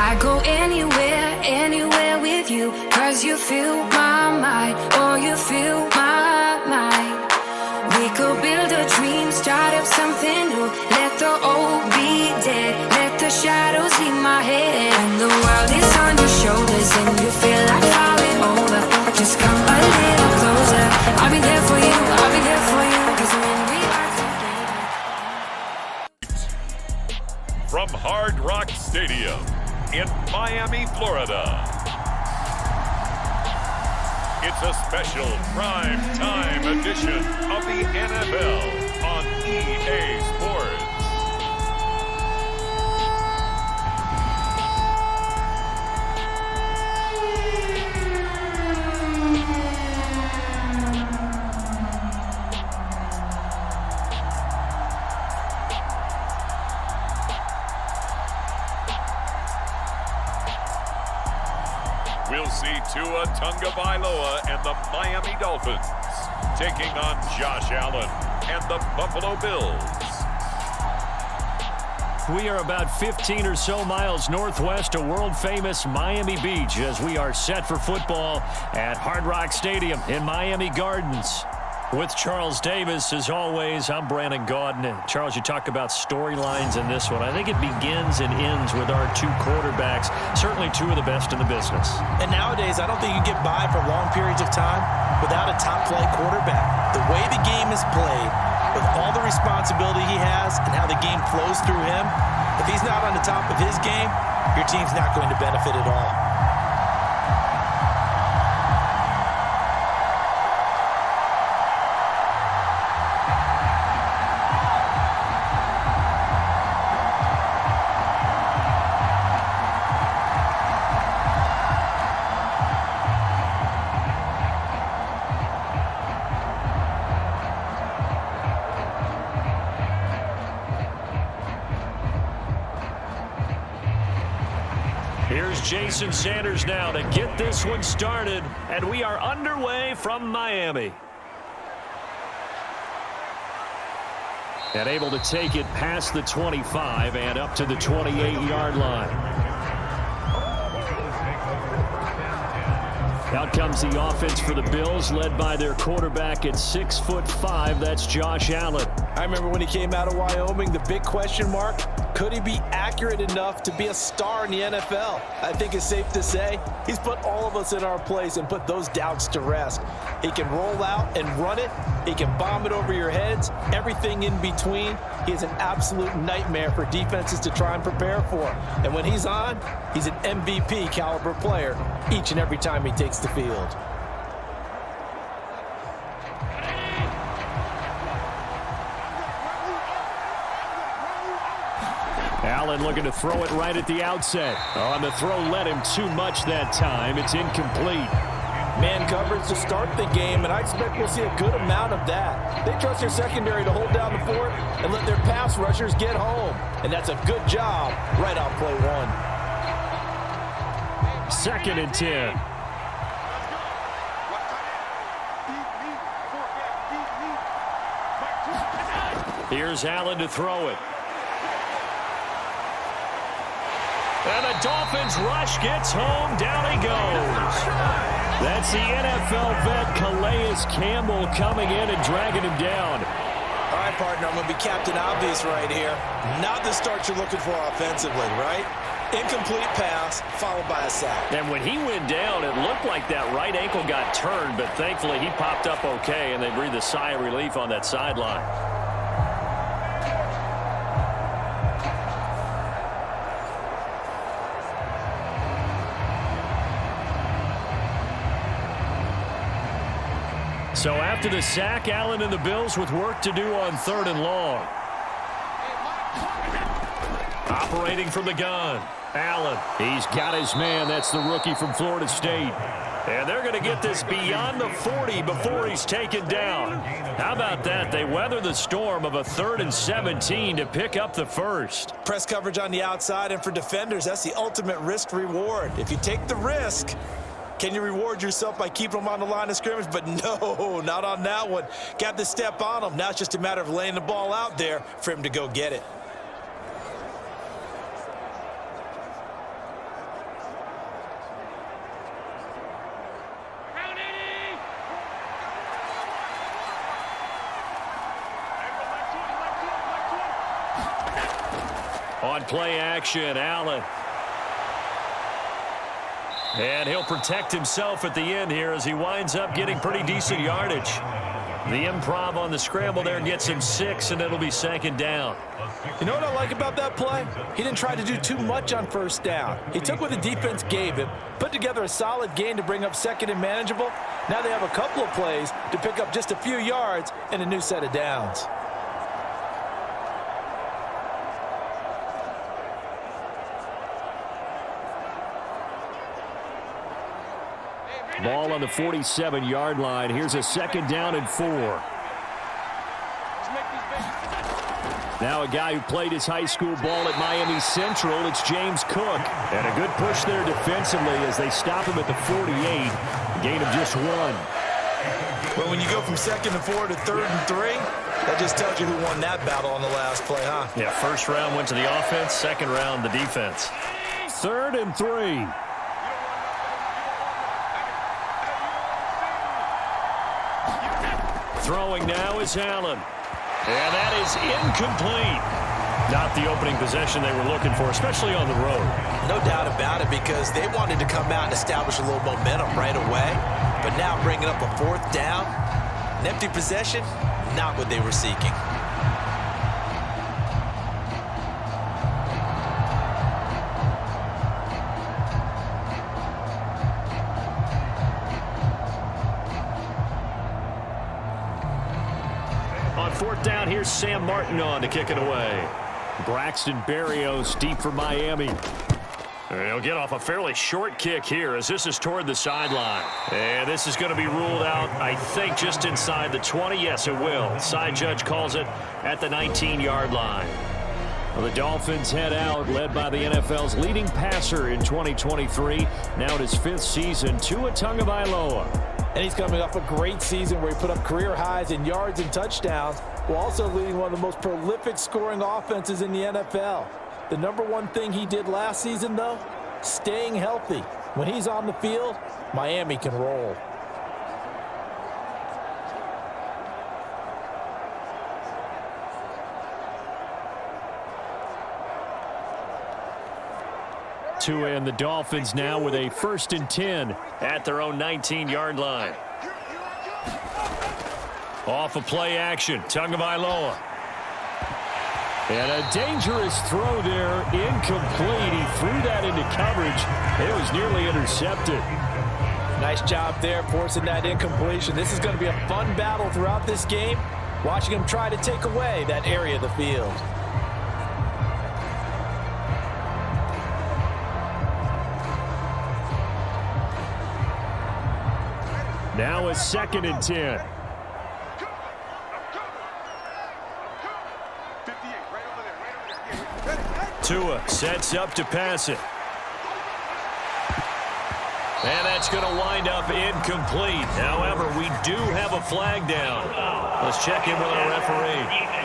I go anywhere, anywhere with you, 'cause you fill my mind, or you fill my mind. We could build a dream, start up something new. Let the old be dead, let the shadows leave my head. And the world is on your shoulders and you feel like falling over. Just come a little closer. I'll be there for you, I'll be there for you. 'Cause when we are together. From Hard Rock Stadium in Miami, Florida, it's a special prime time edition of the NFL on EA Sports. We'll see Tua Tagovailoa and the Miami Dolphins taking on Josh Allen and the Buffalo Bills. We are about 15 or so miles northwest of world-famous Miami Beach as we are set for football at Hard Rock Stadium in Miami Gardens. With Charles Davis, as always, I'm Brandon Gaudin. Charles, you talk about storylines in this one. I think it begins and ends with our two quarterbacks, certainly two of the best in the business. And nowadays, I don't think you can get by for long periods of time without a top-flight quarterback. The way the game is played, with all the responsibility he has and how the game flows through him, if he's not on the top of his game, your team's not going to benefit at all. Here's Jason Sanders now to get this one started, and we are underway from Miami. And able to take it past the 25 and up to the 28-yard line. Out comes the offense for the Bills, led by their quarterback at 6'5". That's Josh Allen. I remember when he came out of Wyoming, the big question mark, could he be accurate enough to be a star in the NFL? I think it's safe to say he's put all of us in our place and put those doubts to rest. He can roll out and run it. He can bomb it over your heads. Everything in between. He is an absolute nightmare for defenses to try and prepare for. And when he's on, he's an MVP caliber player each and every time he takes the field. Allen looking to throw it right at the outset. On the throw led him too much that time. It's incomplete. Man coverage to start the game, and I expect we'll see a good amount of that. They trust their secondary to hold down the fort and let their pass rushers get home. And that's a good job right on play one. 2nd and 10. Here's Allen to throw it. And the Dolphins rush gets home. Down he goes. That's the NFL vet Calais Campbell coming in and dragging him down. All right, partner, I'm going to be Captain Obvious right here. Not the start you're looking for offensively, right? Incomplete pass followed by a sack. And when he went down, it looked like that right ankle got turned, but thankfully he popped up okay, and they breathed a sigh of relief on that sideline. So after the sack, Allen and the Bills with work to do on 3rd and long. Operating from the gun, Allen. He's got his man. That's the rookie from Florida State. And they're going to get this beyond the 40 before he's taken down. How about that? They weather the storm of a 3rd and 17 to pick up the first. Press coverage on the outside, and for defenders, that's the ultimate risk reward. If you take the risk, can you reward yourself by keeping them on the line of scrimmage? But no, not on that one. Got to step on them. Now it's just a matter of laying the ball out there for him to go get it. On play action, Allen. And he'll protect himself at the end here as he winds up getting pretty decent yardage. The improv on the scramble there gets him 6, and it'll be 2nd down. You know what I like about that play? He didn't try to do too much on 1st down. He took what the defense gave him, put together a solid gain to bring up 2nd and manageable. Now they have a couple of plays to pick up just a few yards and a new set of downs. Ball on the 47-yard line. Here's a 2nd down and 4. Now a guy who played his high school ball at Miami Central, it's James Cook. And a good push there defensively as they stop him at the 48. Gain of just 1. Well, when you go from 2nd and 4 to 3rd and 3, that just tells you who won that battle on the last play, huh? Yeah, 1st round went to the offense, 2nd round the defense. 3rd and 3. Throwing now is Allen. And that is incomplete. Not the opening possession they were looking for, especially on the road. No doubt about it, because they wanted to come out and establish a little momentum right away. But now bringing up a 4th down, an empty possession, not what they were seeking. On 4th down, here's Sam Martin on to kick it away. Braxton Berrios deep for Miami. And he'll get off a fairly short kick here as this is toward the sideline. And this is going to be ruled out, I think, just inside the 20. Yes, it will. Side judge calls it at the 19-yard line. Well, the Dolphins head out, led by the NFL's leading passer in 2023. Now in his 5th season, Tua Tagovailoa. And he's coming off a great season where he put up career highs in yards and touchdowns, while also leading one of the most prolific scoring offenses in the NFL. The #1 thing he did last season, though, staying healthy. When he's on the field, Miami can roll. Tua and the Dolphins now with a 1st and 10 at their own 19-yard line. Off of play action, Tagovailoa. And a dangerous throw there, incomplete. He threw that into coverage. It was nearly intercepted. Nice job there, forcing that incompletion. This is going to be a fun battle throughout this game, watching him try to take away that area of the field. Now a 2nd and 10. Tua sets up to pass it. And that's going to wind up incomplete. However, we do have a flag down. Let's check in with our referee.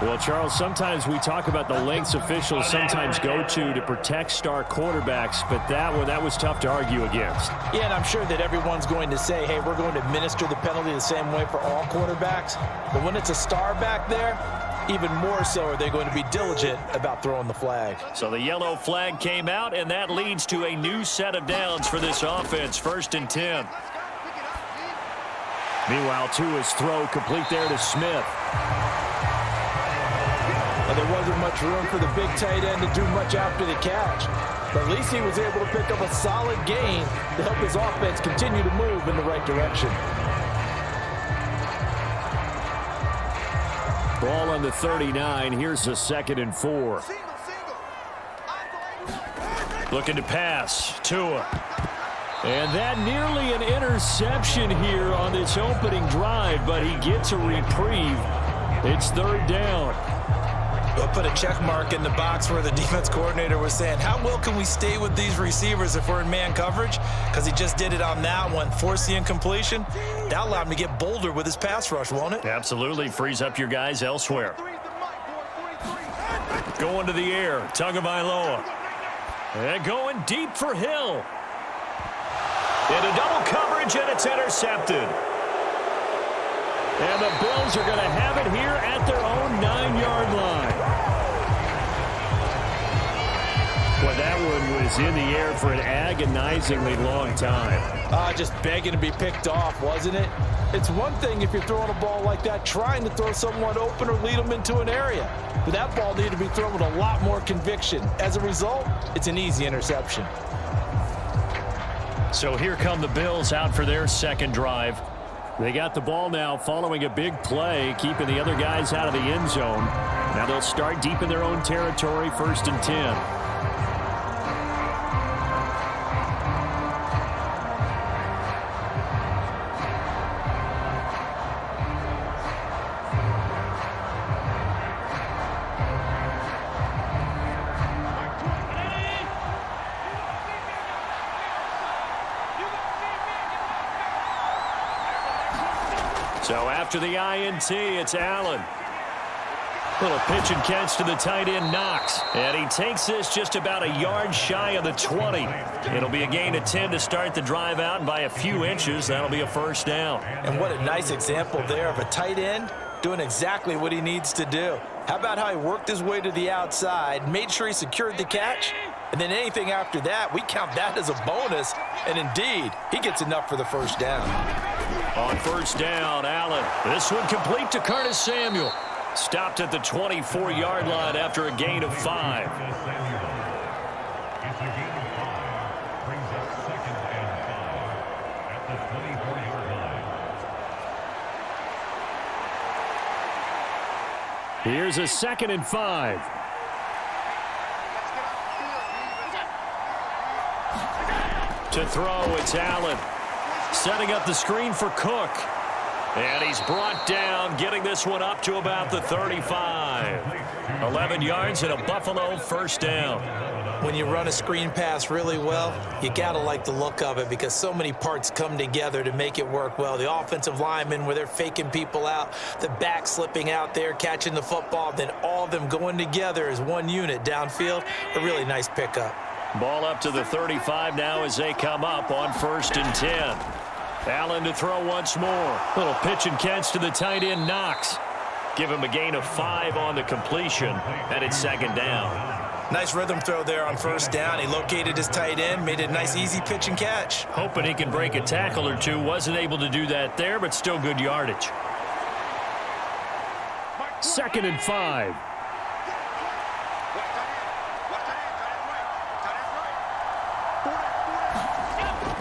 Well, Charles, sometimes we talk about the lengths officials sometimes go to protect star quarterbacks, but that was tough to argue against. Yeah, and I'm sure that everyone's going to say, hey, we're going to administer the penalty the same way for all quarterbacks. But when it's a star back there, even more so are they going to be diligent about throwing the flag. So the yellow flag came out, and that leads to a new set of downs for this offense, 1st and 10. Meanwhile, Tua's throw complete there to Smith. And there wasn't much room for the big tight end to do much after the catch. But at least he was able to pick up a solid gain to help his offense continue to move in the right direction. Ball on the 39. Here's a 2nd and 4. Looking to pass. Tua. And that nearly an interception here on this opening drive, but he gets a reprieve. It's 3rd down. We'll put a check mark in the box where the defense coordinator was saying, how well can we stay with these receivers if we're in man coverage? Because he just did it on that one, forced the incompletion. That allowed him to get bolder with his pass rush, won't it? Absolutely. Frees up your guys elsewhere. Going to the air, Tagovailoa. And going deep for Hill. Into double coverage, and it's intercepted. And the Bills are going to have it here at their own 9-yard line. Well, that one was in the air for an agonizingly long time. Just begging to be picked off, wasn't it? It's one thing if you're throwing a ball like that, trying to throw someone open or lead them into an area. But that ball needed to be thrown with a lot more conviction. As a result, it's an easy interception. So here come the Bills out for their second drive. They got the ball now following a big play, keeping the other guys out of the end zone. Now they'll start deep in their own territory, 1st and 10. So after the INT, it's Allen. Little pitch and catch to the tight end, Knox. And he takes this just about a yard shy of the 20. It'll be a gain of 10 to start the drive out, and by a few inches, that'll be a first down. And what a nice example there of a tight end doing exactly what he needs to do. How about how he worked his way to the outside, made sure he secured the catch, and then anything after that, we count that as a bonus. And indeed, he gets enough for the first down. On first down, Allen. This one complete to Curtis Samuel. Stopped at the 24-yard line after a gain of 5. Here's a 2nd and 5. To throw, it's Allen. Setting up the screen for Cook. And he's brought down, getting this one up to about the 35. 11 yards and a Buffalo first down. When you run a screen pass really well, you got to like the look of it because so many parts come together to make it work well. The offensive linemen, where they're faking people out, the back slipping out there, catching the football, then all of them going together as one unit downfield. A really nice pickup. Ball up to the 35 now as they come up on 1st and 10. Allen to throw once more. Little pitch and catch to the tight end, Knox. Give him a gain of 5 on the completion, and it's 2nd down. Nice rhythm throw there on first down. He located his tight end, made it a nice easy pitch and catch. Hoping he can break a tackle or two. Wasn't able to do that there, but still good yardage. 2nd and 5.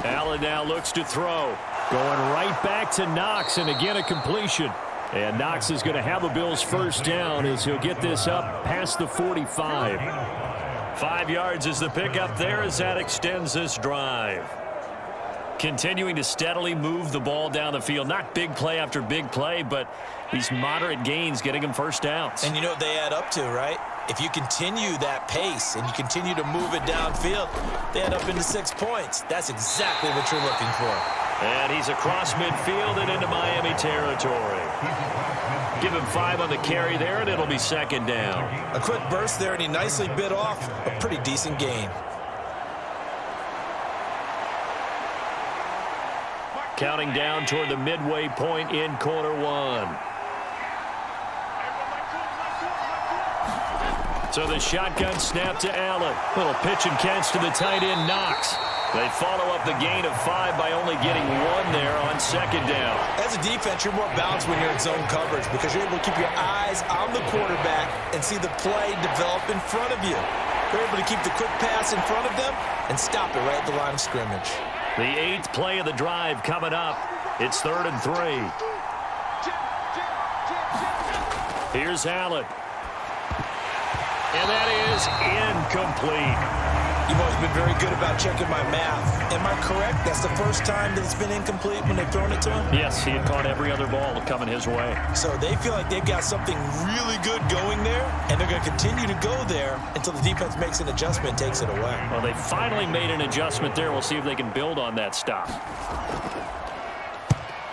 Allen now looks to throw. Going right back to Knox, and again a completion. And Knox is going to have a Bills first down as he'll get this up past the 45. 5 yards is the pickup there as that extends this drive. Continuing to steadily move the ball down the field. Not big play after big play, but these moderate gains getting him first downs. And you know what they add up to, right? If you continue that pace and you continue to move it downfield, they add up into 6 points. That's exactly what you're looking for. And he's across midfield and into Miami territory. Give him 5 on the carry there, and it'll be 2nd down. A quick burst there, and he nicely bit off a pretty decent gain. Counting down toward the midway point in quarter 1. So the shotgun snap to Allen. Little pitch and catch to the tight end, Knox. They follow up the gain of 5 by only getting 1 there on 2nd down. As a defense, you're more balanced when you're in zone coverage because you're able to keep your eyes on the quarterback and see the play develop in front of you. You're able to keep the quick pass in front of them and stop it right at the line of scrimmage. The 8th play of the drive coming up. It's 3rd and 3. Here's Allen. And that is incomplete. You've always been very good about checking my math. Am I correct? That's the first time that it's been incomplete when they've thrown it to him? Yes, he had caught every other ball coming his way. So they feel like they've got something really good going there, and they're going to continue to go there until the defense makes an adjustment and takes it away. Well, they finally made an adjustment there. We'll see if they can build on that stop.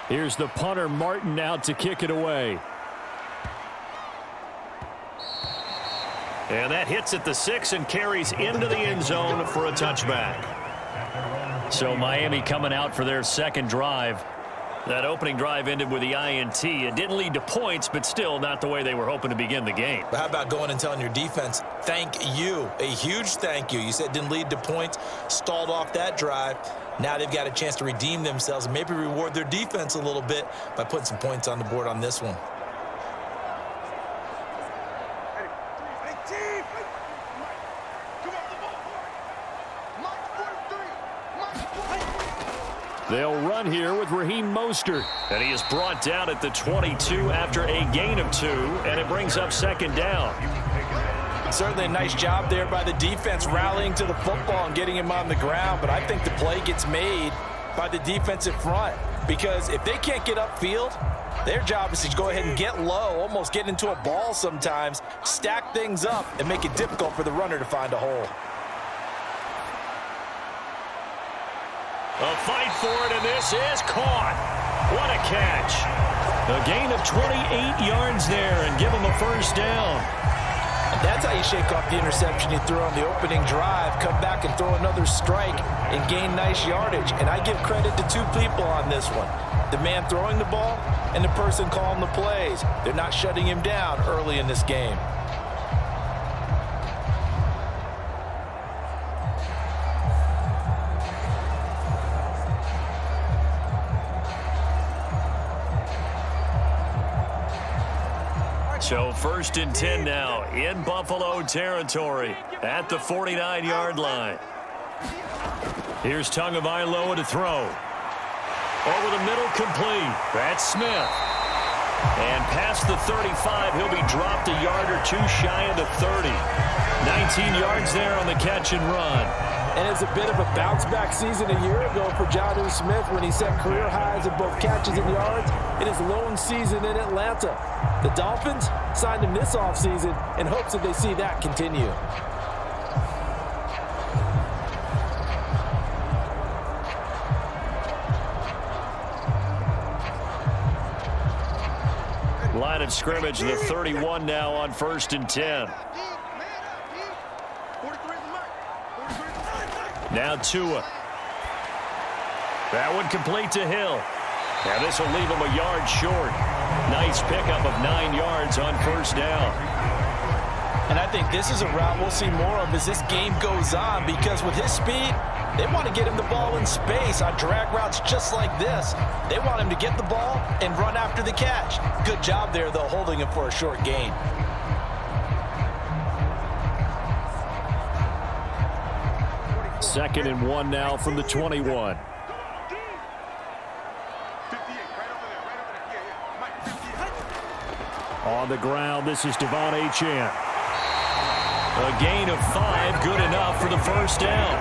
Here's the punter, Martin, out to kick it away. And that hits at the 6 and carries into the end zone for a touchback. So Miami coming out for their second drive. That opening drive ended with the INT. It didn't lead to points, but still not the way they were hoping to begin the game. But how about going and telling your defense, thank you, a huge thank you. You said it didn't lead to points, stalled off that drive. Now they've got a chance to redeem themselves and maybe reward their defense a little bit by putting some points on the board on this one. They'll run here with Raheem Mostert. And he is brought down at the 22 after a gain of 2, and it brings up second down. Certainly a nice job there by the defense rallying to the football and getting him on the ground, but I think the play gets made by the defensive front because if they can't get upfield, their job is to go ahead and get low, almost get into a ball sometimes, stack things up, and make it difficult for the runner to find a hole. A fight for it, and this is caught. What a catch. A gain of 28 yards there and give him a first down. And that's how you shake off the interception you threw on the opening drive, come back and throw another strike and gain nice yardage. And I give credit to two people on this one. The man throwing the ball and the person calling the plays. They're not shutting him down early in this game. So 1st and 10 now in Buffalo territory at the 49-yard line. Here's Tagovailoa to throw. Over the middle, complete. That's Smith. And past the 35, he'll be dropped a yard or two shy of the 30. 19 yards there on the catch and run. And it's a bit of a bounce-back season a year ago for Jonnu Smith when he set career highs in both catches and yards in his lone season in Atlanta. The Dolphins signed him this offseason in hopes that they see that continue. Line of scrimmage, the 31 now on 1st and 10. Now Tua. That one complete to Hill. Now this will leave him a yard short. Nice pickup of 9 yards on first down. And I think this is a route we'll see more of as this game goes on because with his speed, they want to get him the ball in space on drag routes just like this. They want him to get the ball and run after the catch. Good job there, though, holding him for a short gain. Second and 1 now from the 21. On the ground, this is Devon Achane. A gain of 5, good enough for the first down.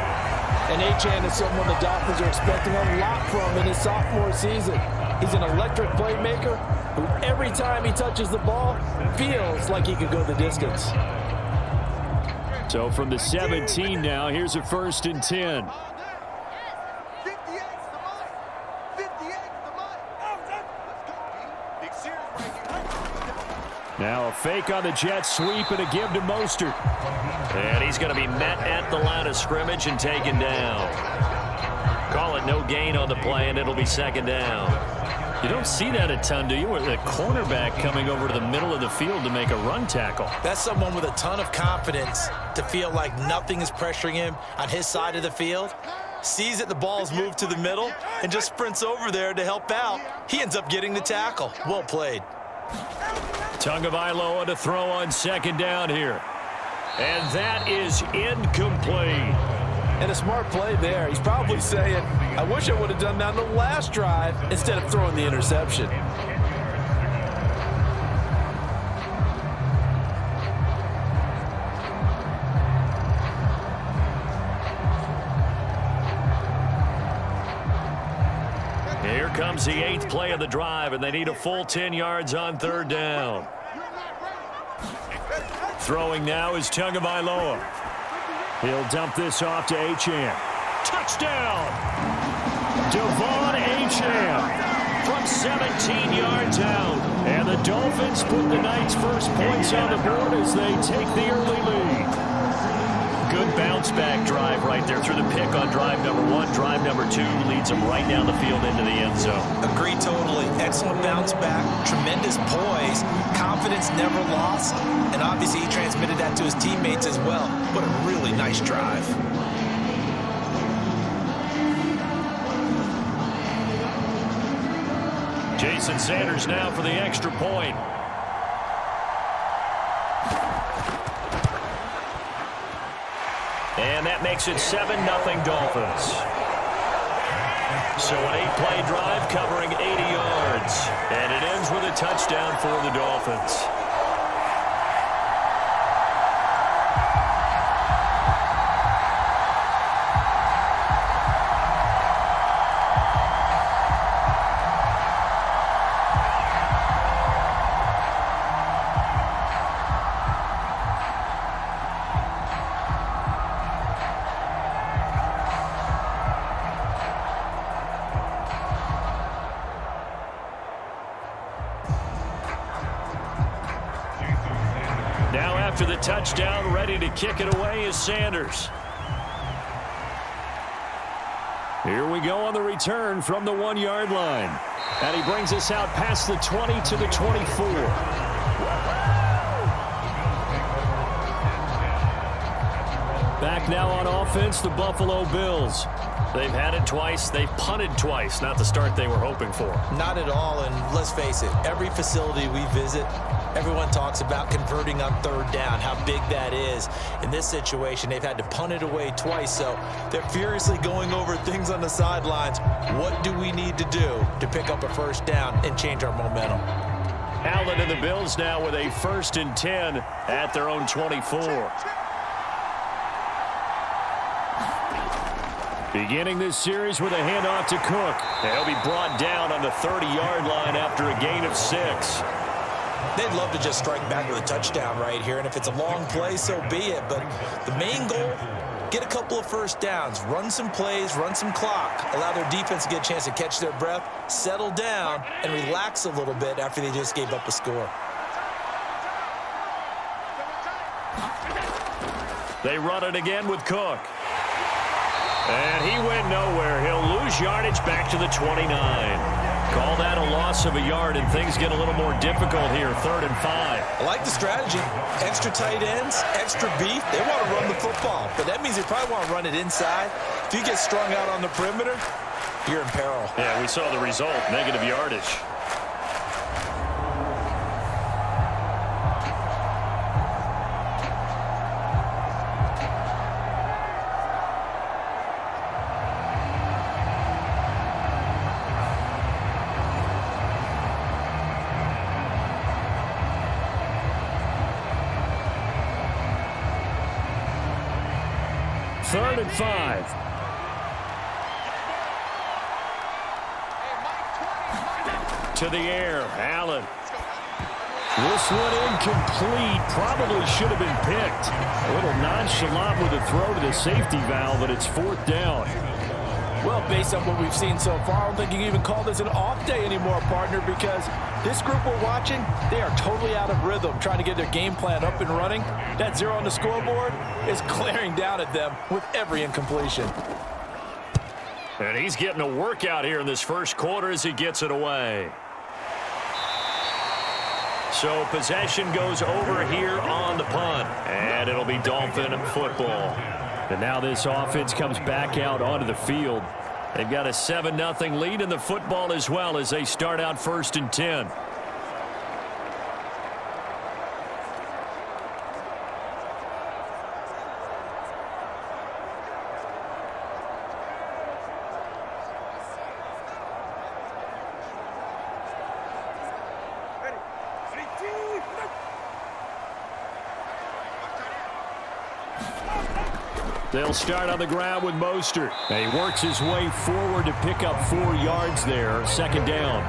And Achane is someone the Dolphins are expecting a lot from in his sophomore season. He's an electric playmaker who every time he touches the ball feels like he could go the distance. So from the 17 now, here's a 1st and 10. Now a fake on the jet sweep and a give to Mostert. And he's going to be met at the line of scrimmage and taken down. Call it no gain on the play, and it'll be second down. You don't see that a ton, do you? With a cornerback coming over to the middle of the field to make a run tackle. That's someone with a ton of confidence to feel like nothing is pressuring him on his side of the field. Sees that the ball is moved to the middle and just sprints over there to help out. He ends up getting the tackle. Well played. Tagovailoa to throw on second down here. And that is incomplete. And a smart play there. He's probably saying, I wish I would have done that on the last drive instead of throwing the interception. Here comes the 8th play of the drive, and they need a full 10 yards on third down. Throwing now is Tagovailoa. He'll dump this off to Achane. Touchdown! Devon Achane from 17 yards out. And the Dolphins put the night's first points on the board as they take the early lead. Good bounce-back drive right there through the pick on drive number 1. Drive number 2 leads them right down the field into the end zone. Agree totally. Excellent bounce back, tremendous poise, confidence never lost, and obviously he transmitted that to his teammates as well. What a really nice drive. Jason Sanders now for the extra point. And that makes it 7-0 Dolphins. So an 8-play drive covering 80 yards. And it ends with a touchdown for the Dolphins. After the touchdown, ready to kick it away is Sanders. Here we go on the return from the 1-yard line. And he brings us out past the 20 to the 24. Back now on offense, the Buffalo Bills. They've had it twice. They've punted twice. Not the start they were hoping for. Not at all, and let's face it, every facility we visit, everyone talks about converting on third down, how big that is. In this situation, they've had to punt it away twice, so they're furiously going over things on the sidelines. What do we need to do to pick up a first down and change our momentum? Allen and the Bills now with a 1st and 10 at their own 24. Beginning this series with a handoff to Cook. He'll be brought down on the 30-yard line after a gain of 6. They'd love to just strike back with a touchdown right here, and if it's a long play, so be it. But the main goal, get a couple of first downs, run some plays, run some clock, allow their defense to get a chance to catch their breath, settle down, and relax a little bit after they just gave up a score. They run it again with Cook. And he went nowhere. He'll lose yardage back to the 29. Call that a loss of a yard, and things get a little more difficult here, 3rd and 5. I like the strategy. Extra tight ends, extra beef. They want to run the football, but that means they probably want to run it inside. If you get strung out on the perimeter, you're in peril. Yeah, we saw the result, negative yardage. Third and 5. To the air, Allen. This one incomplete. Probably should have been picked. A little nonchalant with a throw to the safety valve, but it's 4th down. Well, based on what we've seen so far, I don't think you can even call this an off day anymore, partner, because this group we're watching, they are totally out of rhythm, trying to get their game plan up and running. That 0 on the scoreboard is glaring down at them with every incompletion. And he's getting a workout here in this first quarter as he gets it away. So possession goes over here on the punt, and it'll be Dolphin football. And now this offense comes back out onto the field. They've got a 7-0 lead in the football as well as they start out 1st and 10. They'll start on the ground with Mostert. And he works his way forward to pick up 4 yards there. 2nd down.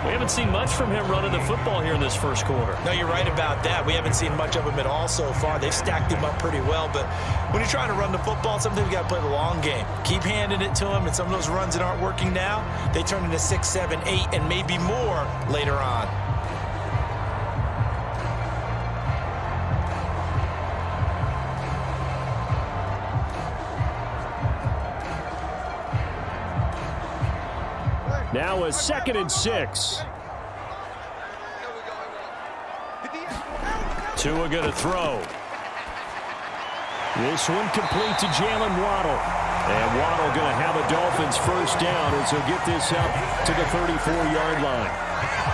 We haven't seen much from him running the football here in this first quarter. No, you're right about that. We haven't seen much of him at all so far. They've stacked him up pretty well, but when you're trying to run the football, sometimes you got to play the long game. Keep handing it to him, and some of those runs that aren't working now, they turn into 6, 7, 8, and maybe more later on. Now a 2nd and 6. Tua going to throw. This one complete to Jalen Waddle. And Waddle going to have a Dolphins first down as he'll get this up to the 34-yard line.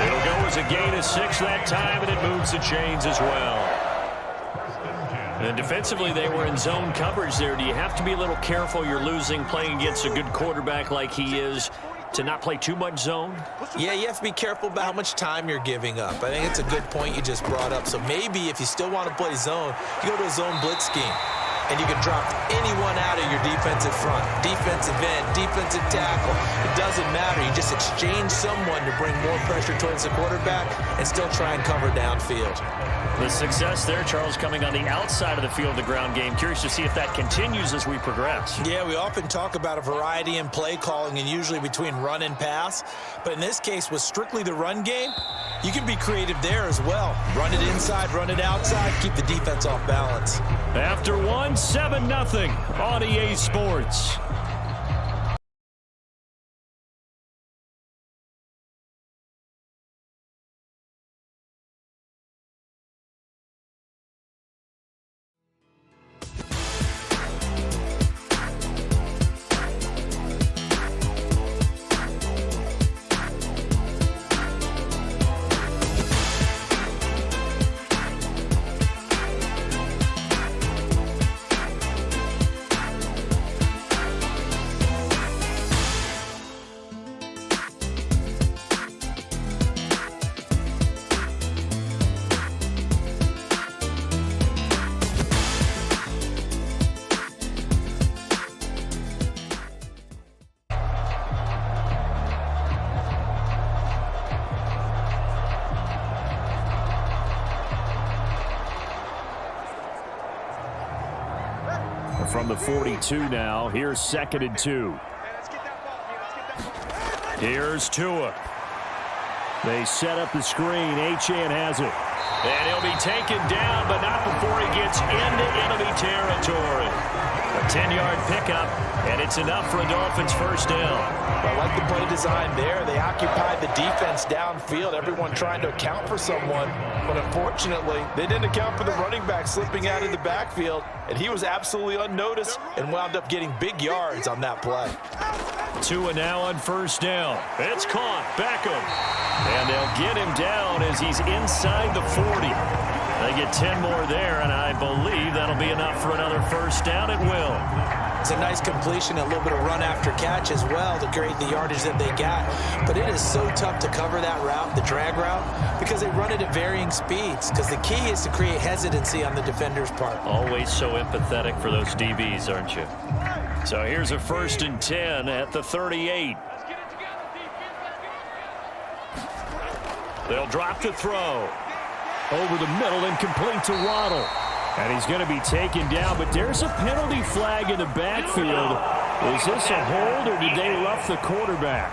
It'll go as a gain of 6 that time, and it moves the chains as well. And defensively, they were in zone coverage there. Do you have to be a little careful? You're losing playing against a good quarterback like he is to not play too much zone? Yeah, you have to be careful about how much time you're giving up. I think it's a good point you just brought up. So maybe if you still want to play zone, you go to a zone blitz scheme. And you can drop anyone out of your defensive front, defensive end, defensive tackle. It doesn't matter. You just exchange someone to bring more pressure towards the quarterback and still try and cover downfield. The success there, Charles, coming on the outside of the field, the ground game. Curious to see if that continues as we progress. Yeah, we often talk about a variety in play calling and usually between run and pass. But in this case, with strictly the run game, you can be creative there as well. Run it inside, run it outside, keep the defense off balance. After 7-0 on EA Sports. From the 42 now, here's 2nd and 2. Here's Tua. They set up the screen. Achane has it. And he'll be taken down, but not before he gets into enemy territory. A 10-yard pickup, and it's enough for a Dolphins first down. I like the play design there. They occupied the defense downfield, everyone trying to account for someone. But unfortunately, they didn't account for the running back slipping out of the backfield, and he was absolutely unnoticed and wound up getting big yards on that play. Tua now on first down. It's caught. Beckham. And they'll get him down as he's inside the 40. They get 10 more there, and I believe that'll be enough for another first down. It will. It's a nice completion, a little bit of run after catch as well to create the yardage that they got. But it is so tough to cover that route, the drag route, because they run it at varying speeds. Because the key is to create hesitancy on the defender's part. Always so empathetic for those DBs, aren't you? So here's a 1st and 10 at the 38. They'll drop the throw. Over the middle and complete to Waddle. And he's going to be taken down, but there's a penalty flag in the backfield. Is this a hold, or did they rough the quarterback?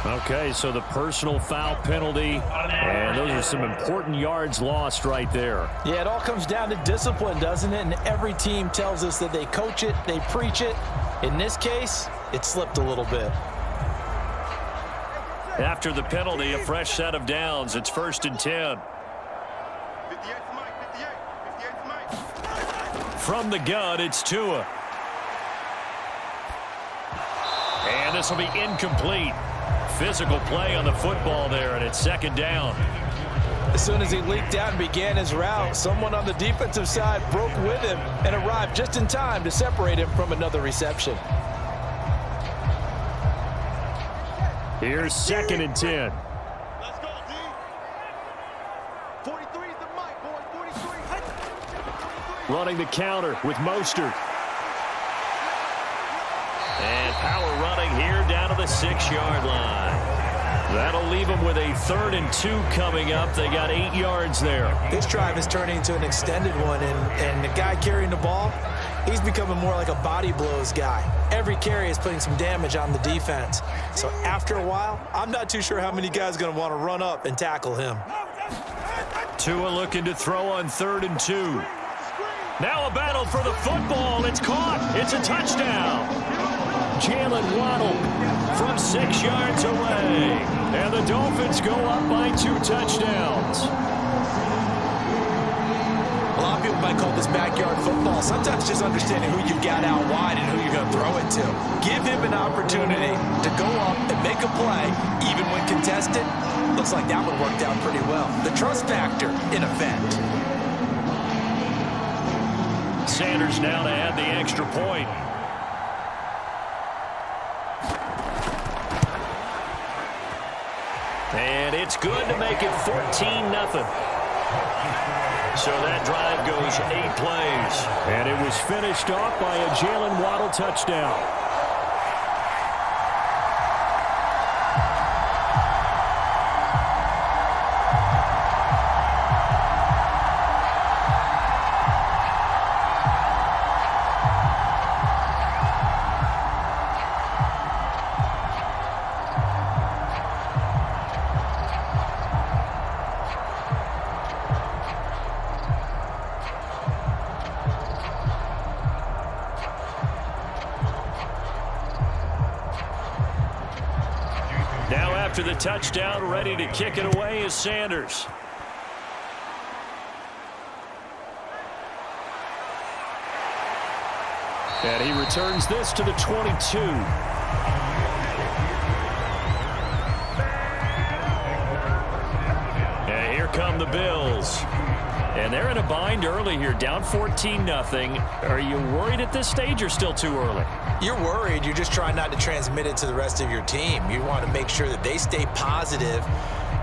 Okay, so the personal foul penalty, and those are some important yards lost right there. Yeah, it all comes down to discipline, doesn't it? And every team tells us that they coach it, they preach it. In this case, it slipped a little bit. After the penalty, a fresh set of downs. It's 1st and 10. From the gun, it's Tua. And this will be incomplete. Physical play on the football there, and it's 2nd down. As soon as he leaked out and began his route, someone on the defensive side broke with him and arrived just in time to separate him from another reception. Here's 2nd and 10. Let's go, D. 43 is the mic, boys. 43. Running the counter with Mostert. And power running here down to the 6-yard line. That'll leave them with a 3rd and 2 coming up. They got 8 yards there. This drive is turning into an extended one, and the guy carrying the ball, he's becoming more like a body blows guy. Every carry is putting some damage on the defense. So after a while, I'm not too sure how many guys are going to want to run up and tackle him. Tua looking to throw on 3rd and 2. Now a battle for the football. It's caught. It's a touchdown. Jalen Waddle from 6 yards away. And the Dolphins go up by 2 touchdowns. A lot of people might call this backyard football. Sometimes just understanding who you've got out wide and who you're going to throw it to. Give him an opportunity to go up and make a play, even when contested. Looks like that one worked out pretty well. The trust factor in effect. Sanders now to add the extra point. And it's good to make it 14-0. So that drive goes 8 plays. And it was finished off by a Jalen Waddle touchdown. Now after the touchdown, ready to kick it away is Sanders. And he returns this to the 22. And here come the Bills. And they're in a bind early here, down 14-0. Are you worried at this stage or still too early? You're worried. You're just trying not to transmit it to the rest of your team. You want to make sure that they stay positive.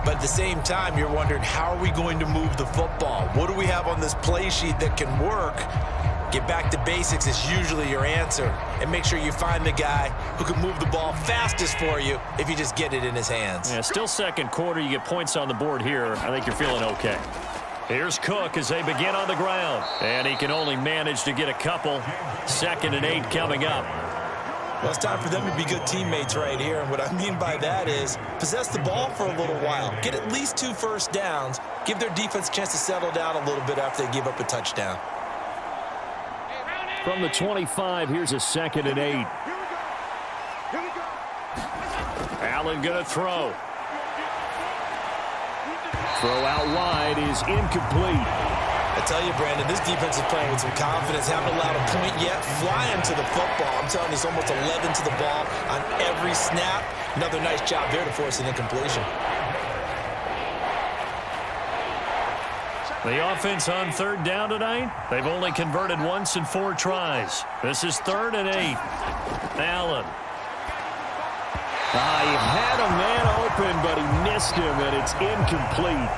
But at the same time, you're wondering, how are we going to move the football? What do we have on this play sheet that can work? Get back to basics is usually your answer. And make sure you find the guy who can move the ball fastest for you if you just get it in his hands. Yeah, still second quarter. You get points on the board here. I think you're feeling okay. Here's Cook as they begin on the ground. And he can only manage to get a couple. 2nd and 8 coming up. Well, it's time for them to be good teammates right here. And what I mean by that is possess the ball for a little while. Get at least 2 first downs. Give their defense a chance to settle down a little bit after they give up a touchdown. From the 25, here's a 2nd and 8. Allen going to throw. Throw out wide is incomplete. I tell you, Brandon, this defense is playing with some confidence. Haven't allowed a point yet. Flying to the football. I'm telling you, it's almost 11 to the ball on every snap. Another nice job there to force an incompletion. The offense on 3rd down tonight, they've only converted once in 4 tries. This is 3rd and 8. Allen. He had a man open, but he missed him, and it's incomplete.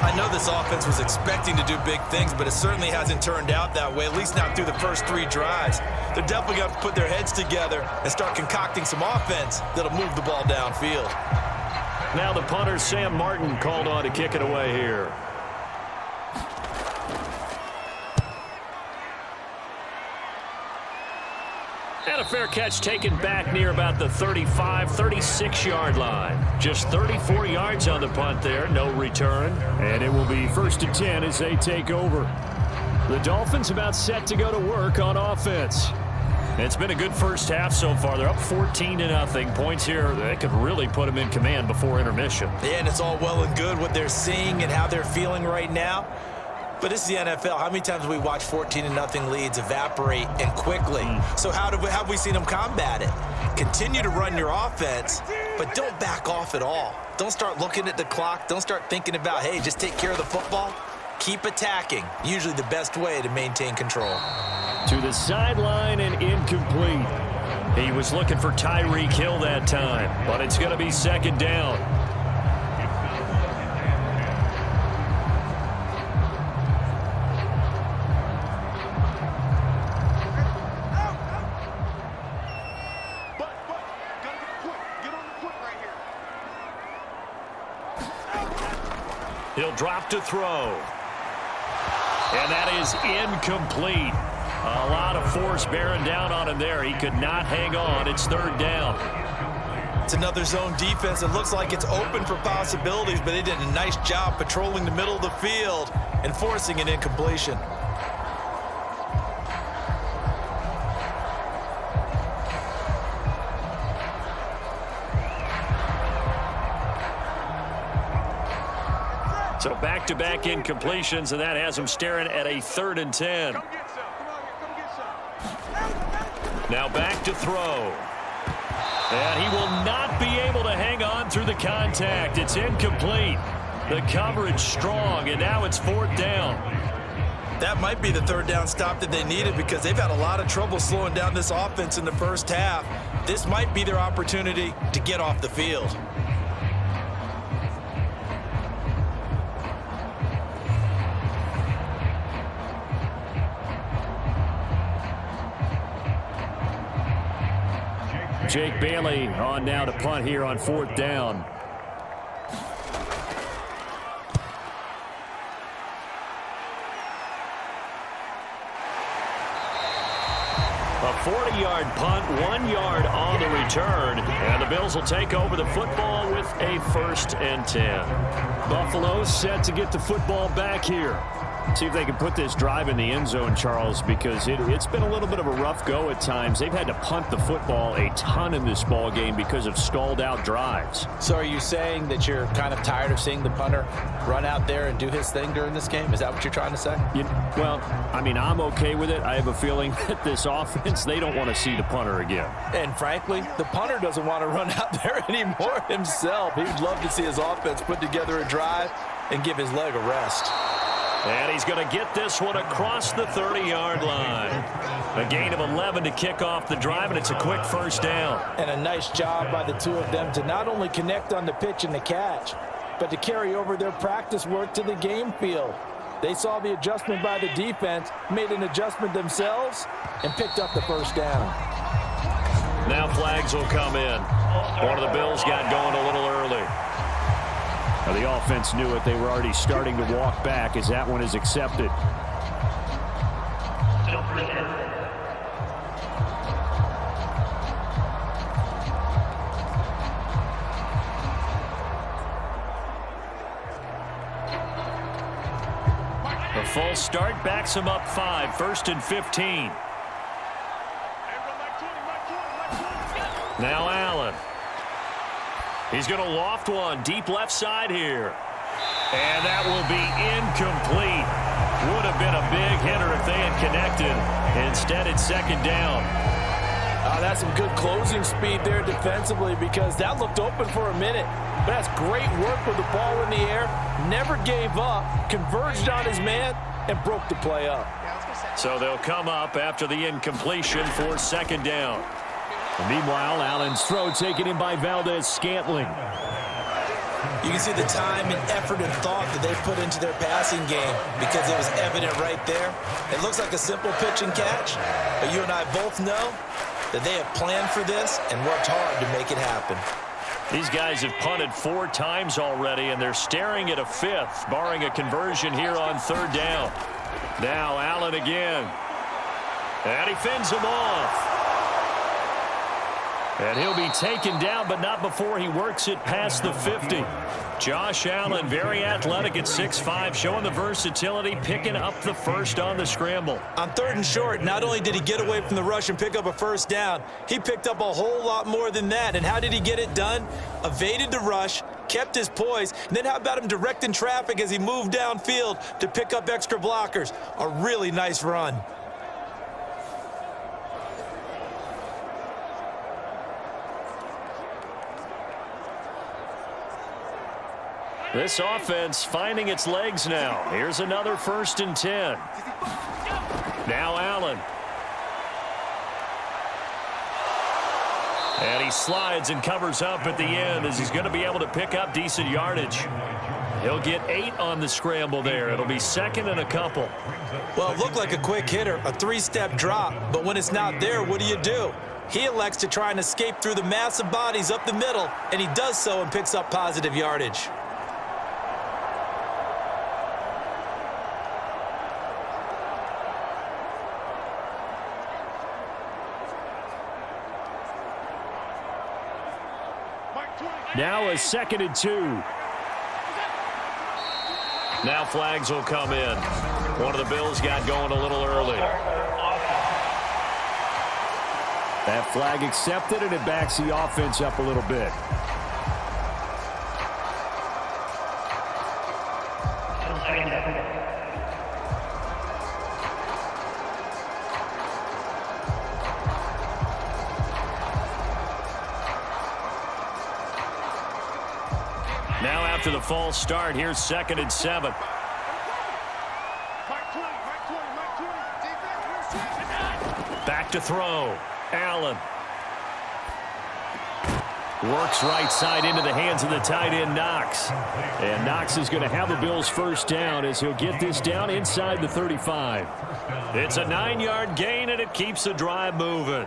I know this offense was expecting to do big things, but it certainly hasn't turned out that way, at least not through the first 3 drives. They're definitely going to put their heads together and start concocting some offense that'll move the ball downfield. Now the punter, Sam Martin, called on to kick it away here. And a fair catch taken back near about the 35, 36-yard line. Just 34 yards on the punt there, no return. And it will be 1st and 10 as they take over. The Dolphins about set to go to work on offense. It's been a good first half so far. They're up 14-0. Points here that could really put them in command before intermission. Yeah, and it's all well and good what they're seeing and how they're feeling right now. But this is the NFL. How many times have we watched 14-0 leads evaporate and quickly? So how have we seen them combat it? Continue to run your offense, but don't back off at all. Don't start looking at the clock. Don't start thinking about, hey, just take care of the football. Keep attacking. Usually the best way to maintain control. To the sideline and incomplete. He was looking for Tyreek Hill that time, but it's going to be 2nd down. He'll drop to throw. And that is incomplete. A lot of force bearing down on him there. He could not hang on. It's 3rd down. It's another zone defense. It looks like it's open for possibilities, but they did a nice job patrolling the middle of the field and forcing an incompletion. So back-to-back incompletions, and that has him staring at a 3rd and 10. Come get some. Come on, come get some. Now back to throw. And he will not be able to hang on through the contact. It's incomplete. The coverage strong, and now it's 4th down. That might be the 3rd down stop that they needed because they've had a lot of trouble slowing down this offense in the first half. This might be their opportunity to get off the field. Jake Bailey on now to punt here on 4th down. A 40-yard punt, 1 yard on the return, and the Bills will take over the football with a 1st and 10. Buffalo set to get the football back here. See if they can put this drive in the end zone, Charles, because it's been a little bit of a rough go at times. They've had to punt the football a ton in this ball game because of stalled out drives. So are you saying that you're kind of tired of seeing the punter run out there and do his thing during this game? Is that what you're trying to say? Well, I mean, I'm okay with it. I have a feeling that this offense, they don't want to see the punter again. And frankly, the punter doesn't want to run out there anymore himself. He would love to see his offense put together a drive and give his leg a rest. And he's going to get this one across the 30-yard line. A gain of 11 to kick off the drive, and it's a quick 1st down. And a nice job by the two of them to not only connect on the pitch and the catch, but to carry over their practice work to the game field. They saw the adjustment by the defense, made an adjustment themselves, and picked up the 1st down. Now flags will come in. One of the Bills got going a little early. Now the offense knew it. They were already starting to walk back as that one is accepted. A false start backs him up 5, 1st and 15. Now Allen. He's going to loft one deep left side here. And that will be incomplete. Would have been a big hitter if they had connected. Instead, it's 2nd down. That's some good closing speed there defensively because that looked open for a minute. But that's great work with the ball in the air. Never gave up, converged on his man, and broke the play up. So they'll come up after the incompletion for 2nd down. Meanwhile, Allen's throw taken in by Valdez-Scantling. You can see the time and effort and thought that they've put into their passing game because it was evident right there. It looks like a simple pitch and catch, but you and I both know that they have planned for this and worked hard to make it happen. These guys have punted 4 times already, and they're staring at a 5th, barring a conversion here on 3rd down. Now Allen again. And he fends him off. And he'll be taken down, but not before he works it past the 50. Josh Allen, very athletic at 6'5", showing the versatility, picking up the 1st on the scramble. On 3rd and short, not only did he get away from the rush and pick up a 1st down, he picked up a whole lot more than that. And how did he get it done? Evaded the rush, kept his poise, and then how about him directing traffic as he moved downfield to pick up extra blockers? A really nice run. This offense finding its legs now. Here's another 1st and 10. Now Allen. And he slides and covers up at the end as he's going to be able to pick up decent yardage. He'll get 8 on the scramble there. It'll be 2nd and a couple. Well, it looked like a quick hitter, a 3-step drop, but when it's not there, what do? He elects to try and escape through the massive bodies up the middle, and he does so and picks up positive yardage. Now a 2nd and 2. Now flags will come in. One of the Bills got going a little early. That flag accepted, and it backs the offense up a little bit. Now after the false start, here's 2nd and 7. Back to throw. Allen. Works right side into the hands of the tight end, Knox. And Knox is going to have the Bills' first down as he'll get this down inside the 35. It's a 9-yard gain, and it keeps the drive moving.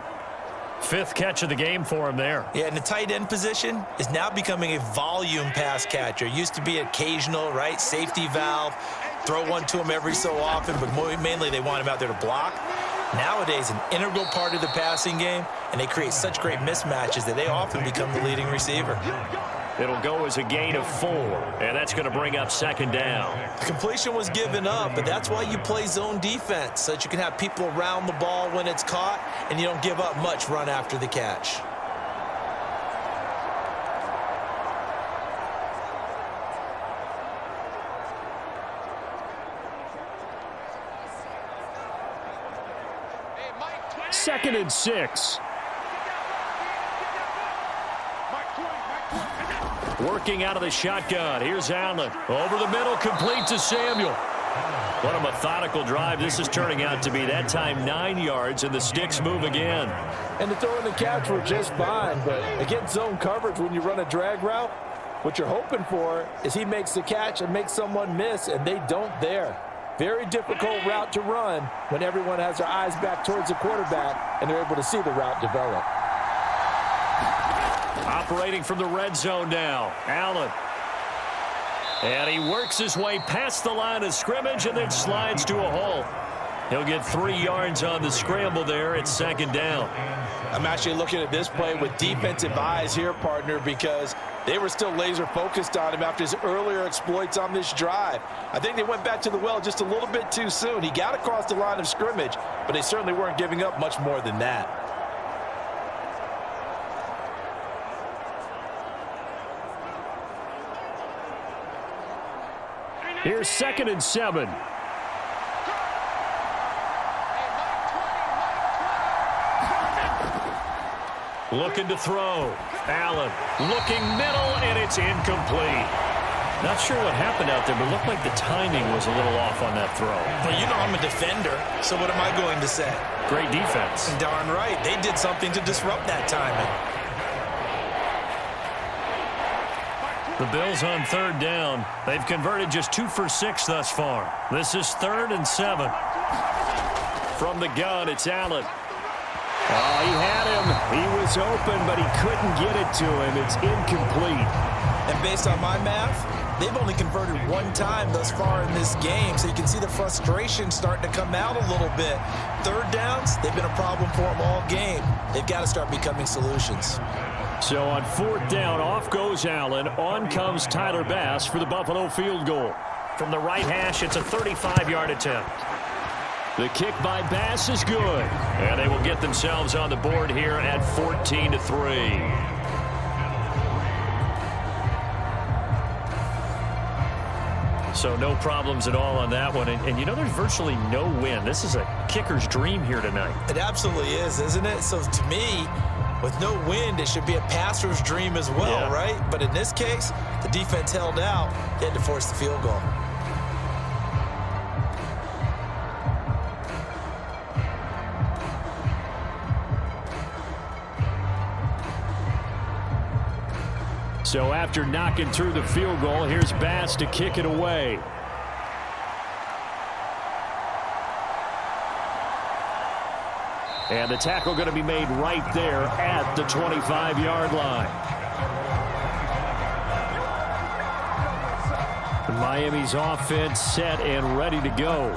5th catch of the game for him there. Yeah, and the tight end position is now becoming a volume pass catcher. Used to be occasional, right? Safety valve. Throw one to him every so often, but mainly they want him out there to block. Nowadays, an integral part of the passing game, and they create such great mismatches that they often become the leading receiver. It'll go as a gain of 4, and that's going to bring up 2nd down. The completion was given up, but that's why you play zone defense, so that you can have people around the ball when it's caught, and you don't give up much run after the catch. Second and 6. Working out of the shotgun. Here's Allen. Over the middle, complete to Samuel. What a methodical drive this is turning out to be. That time 9 yards, and the sticks move again. And the throw and the catch were just fine, but against zone coverage when you run a drag route, what you're hoping for is he makes the catch and makes someone miss, and they don't there. Very difficult route to run when everyone has their eyes back towards the quarterback and they're able to see the route develop. Operating from the red zone now, Allen. And he works his way past the line of scrimmage and then slides to a hole. He'll get 3 yards on the scramble there. It's 2nd down. I'm actually looking at this play with defensive eyes here, partner, because they were still laser focused on him after his earlier exploits on this drive. I think they went back to the well just a little bit too soon. He got across the line of scrimmage, but they certainly weren't giving up much more than that. Here's 2nd and 7. Looking to throw. Allen looking middle, and it's incomplete. Not sure what happened out there, but it looked like the timing was a little off on that throw. Well, you know I'm a defender, so what am I going to say? Great defense. Darn right. They did something to disrupt that timing. The Bills on 3rd down. They've converted just 2 for 6 thus far. This is 3rd and 7. From the gun, it's Allen. Oh, he had him. He was open, but he couldn't get it to him. It's incomplete. And based on my math, they've only converted 1 time thus far in this game, so you can see the frustration starting to come out a little bit. 3rd downs, they've been a problem for them all game. They've got to start becoming solutions. So on 4th down, off goes Allen. On comes Tyler Bass for the Buffalo field goal. From the right hash, it's a 35-yard attempt. The kick by Bass is good. And they will get themselves on the board here at 14-3. So no problems at all on that one. And you know, there's virtually no wind. This is a kicker's dream here tonight. It absolutely is, isn't it? So to me, with no wind, it should be a passer's dream as well, yeah. Right? But in this case, the defense held out. They had to force the field goal. So after knocking through the field goal, here's Bass to kick it away. And the tackle going to be made right there at the 25-yard line. Miami's offense set and ready to go.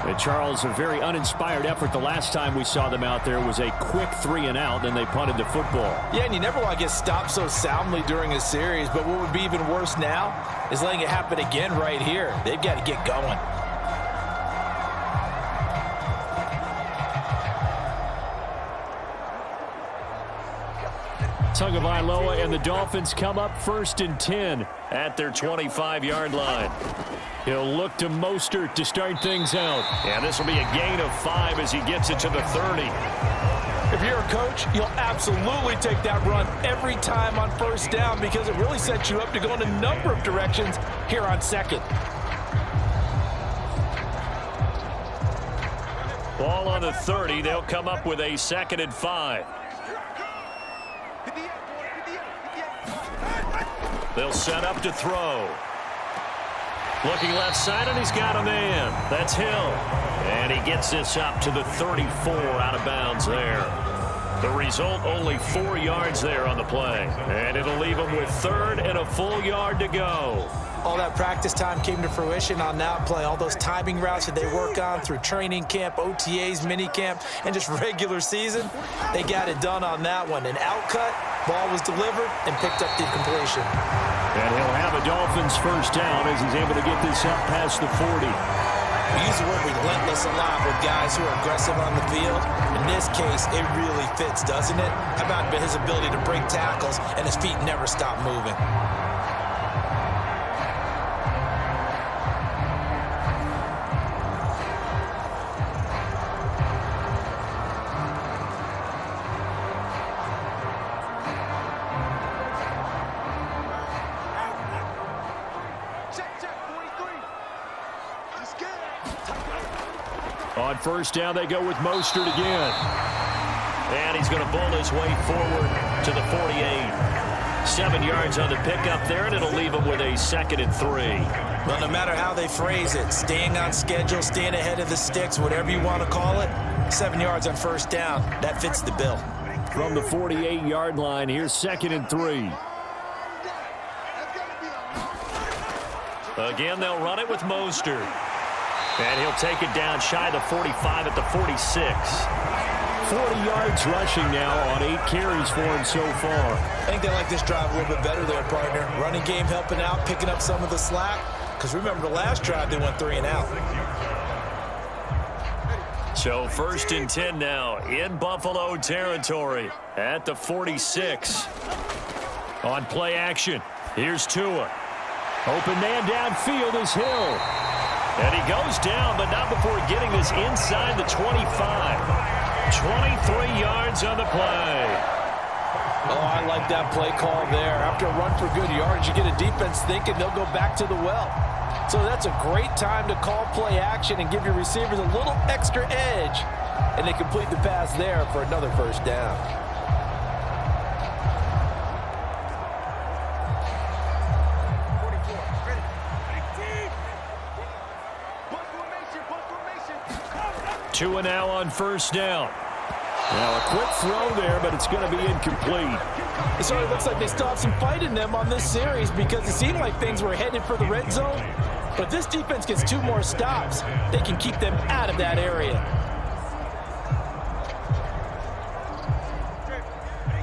And Charles, a very uninspired effort. The last time we saw them out there was a quick 3-and-out, then they punted the football. Yeah, and you never want to get stopped so soundly during a series, but what would be even worse now is letting it happen again right here. They've got to get going. Tagovailoa and the Dolphins come up 1st and 10 at their 25-yard line. He'll look to Mostert to start things out. And this will be a gain of 5 as he gets it to the 30. If you're a coach, you'll absolutely take that run every time on 1st down because it really sets you up to go in a number of directions here on 2nd. Ball on the 30. They'll come up with a 2nd and 5. They'll set up to throw. Looking left side, and he's got a man. That's Hill. And he gets this up to the 34 out of bounds there. The result, only 4 yards there on the play. And it'll leave him with 3rd and a full yard to go. All that practice time came to fruition on that play. All those timing routes that they work on through training camp, OTAs, minicamp, and just regular season, they got it done on that one. An outcut, ball was delivered, and picked up the completion. And he'll have a Dolphins 1st down as he's able to get this up past the 40. We use the word relentless a lot with guys who are aggressive on the field. In this case, it really fits, doesn't it? How about his ability to break tackles and his feet never stop moving? On 1st down, they go with Mostert again. And he's going to bull his way forward to the 48. 7 yards on the pickup there, and it'll leave him with a 2nd and 3. Well, no matter how they phrase it, staying on schedule, staying ahead of the sticks, whatever you want to call it, 7 yards on 1st down, that fits the bill. From the 48-yard line, here's 2nd and 3. Again, they'll run it with Mostert. And he'll take it down shy of the 45 at the 46. 40 yards rushing now on 8 carries for him so far. I think they like this drive a little bit better there, partner. Running game helping out, picking up some of the slack. Because remember, the last drive, they went 3 and out. So 1st and 10 now in Buffalo territory at the 46. On play action, here's Tua. Open man downfield is Hill. And he goes down, but not before getting this inside the 25. 23 yards on the play. Oh, I like that play call there. After a run for good yards, you get a defense thinking they'll go back to the well. So that's a great time to call play action and give your receivers a little extra edge. And they complete the pass there for another 1st down. Tua now on 1st down. Now a quick throw there, but it's going to be incomplete. It sort of looks like they still have some fight in them on this series because it seemed like things were headed for the red zone. But if this defense gets 2 more stops, they can keep them out of that area.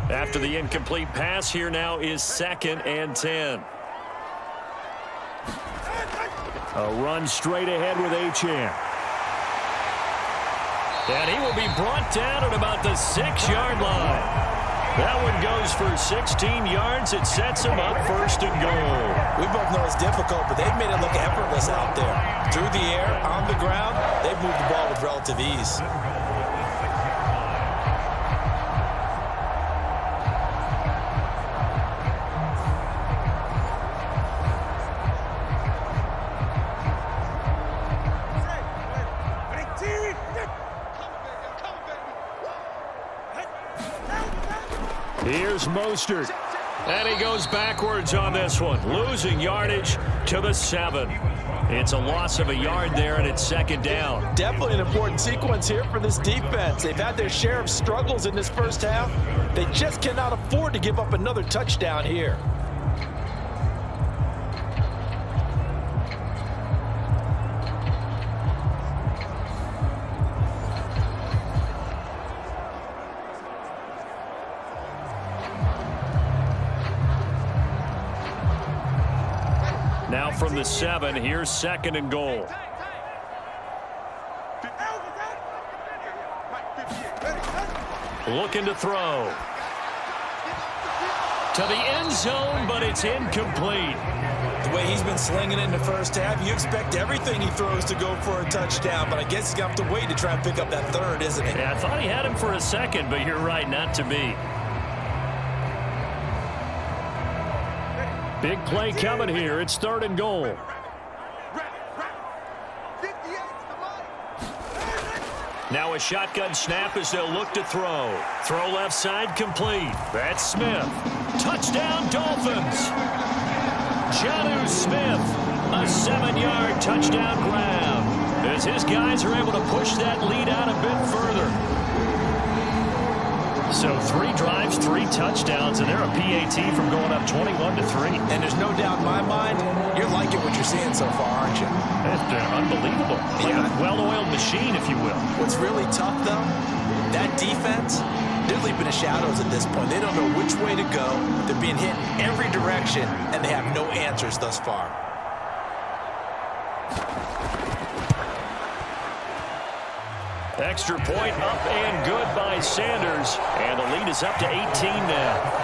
After the incomplete pass, here now is 2nd and 10. A run straight ahead with Achane. And he will be brought down at about the 6-yard line. That one goes for 16 yards. It sets him up 1st and goal. We both know it's difficult, but they've made it look effortless out there. Through the air, on the ground, they've moved the ball with relative ease. Here's Mostert. And he goes backwards on this one, losing yardage to the 7. It's a loss of a yard there, and it's 2nd down. Definitely an important sequence here for this defense. They've had their share of struggles in this 1st half. They just cannot afford to give up another touchdown here. Now from the 7, here's 2nd and goal. Looking to throw. To the end zone, but it's incomplete. The way he's been slinging it in the first half, you expect everything he throws to go for a touchdown, but I guess he's going to have to wait to try and pick up that third, isn't he? Yeah, I thought he had him for a second, but you're right, not to be. Big play coming here. It's 3rd and goal. Now a shotgun snap as they'll look to throw. Throw left side complete. That's Smith. Touchdown Dolphins. Jonnu Smith, a 7-yard touchdown grab as his guys are able to push that lead out a bit further. So 3 drives, 3 touchdowns, and they're a PAT from going up 21-3. And there's no doubt in my mind, you're liking what you're seeing so far, aren't you? It's unbelievable. Like a well-oiled machine, if you will. What's really tough, though, that defense, they're leaping the shadows at this point. They don't know which way to go. They're being hit in every direction, and they have no answers thus far. Extra point up and good by Sanders. And the lead is up to 18 now.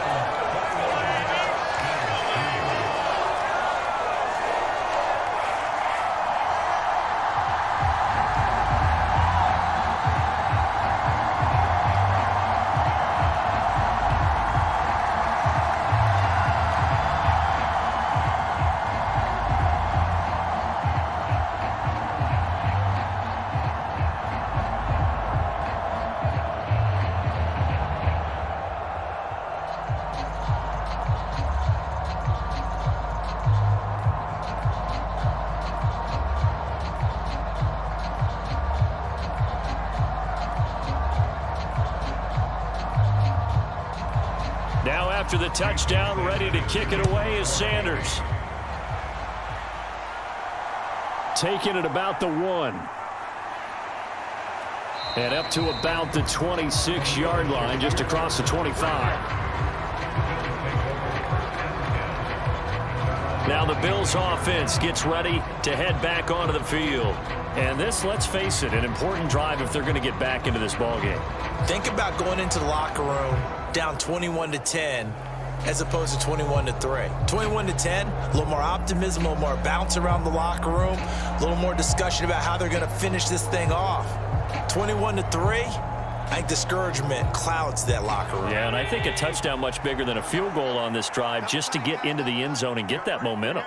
Now after the touchdown, ready to kick it away is Sanders. Taking it about the 1. And up to about the 26-yard line, just across the 25. Now the Bills offense gets ready to head back onto the field. And this, let's face it, an important drive if they're going to get back into this ballgame. Think about going into the locker room down 21-10 as opposed to 21-3. 21-10, a little more optimism, a little more bounce around the locker room, a little more discussion about how they're going to finish this thing off. 21-3, I think discouragement clouds that locker room. Yeah, and I think a touchdown much bigger than a field goal on this drive just to get into the end zone and get that momentum.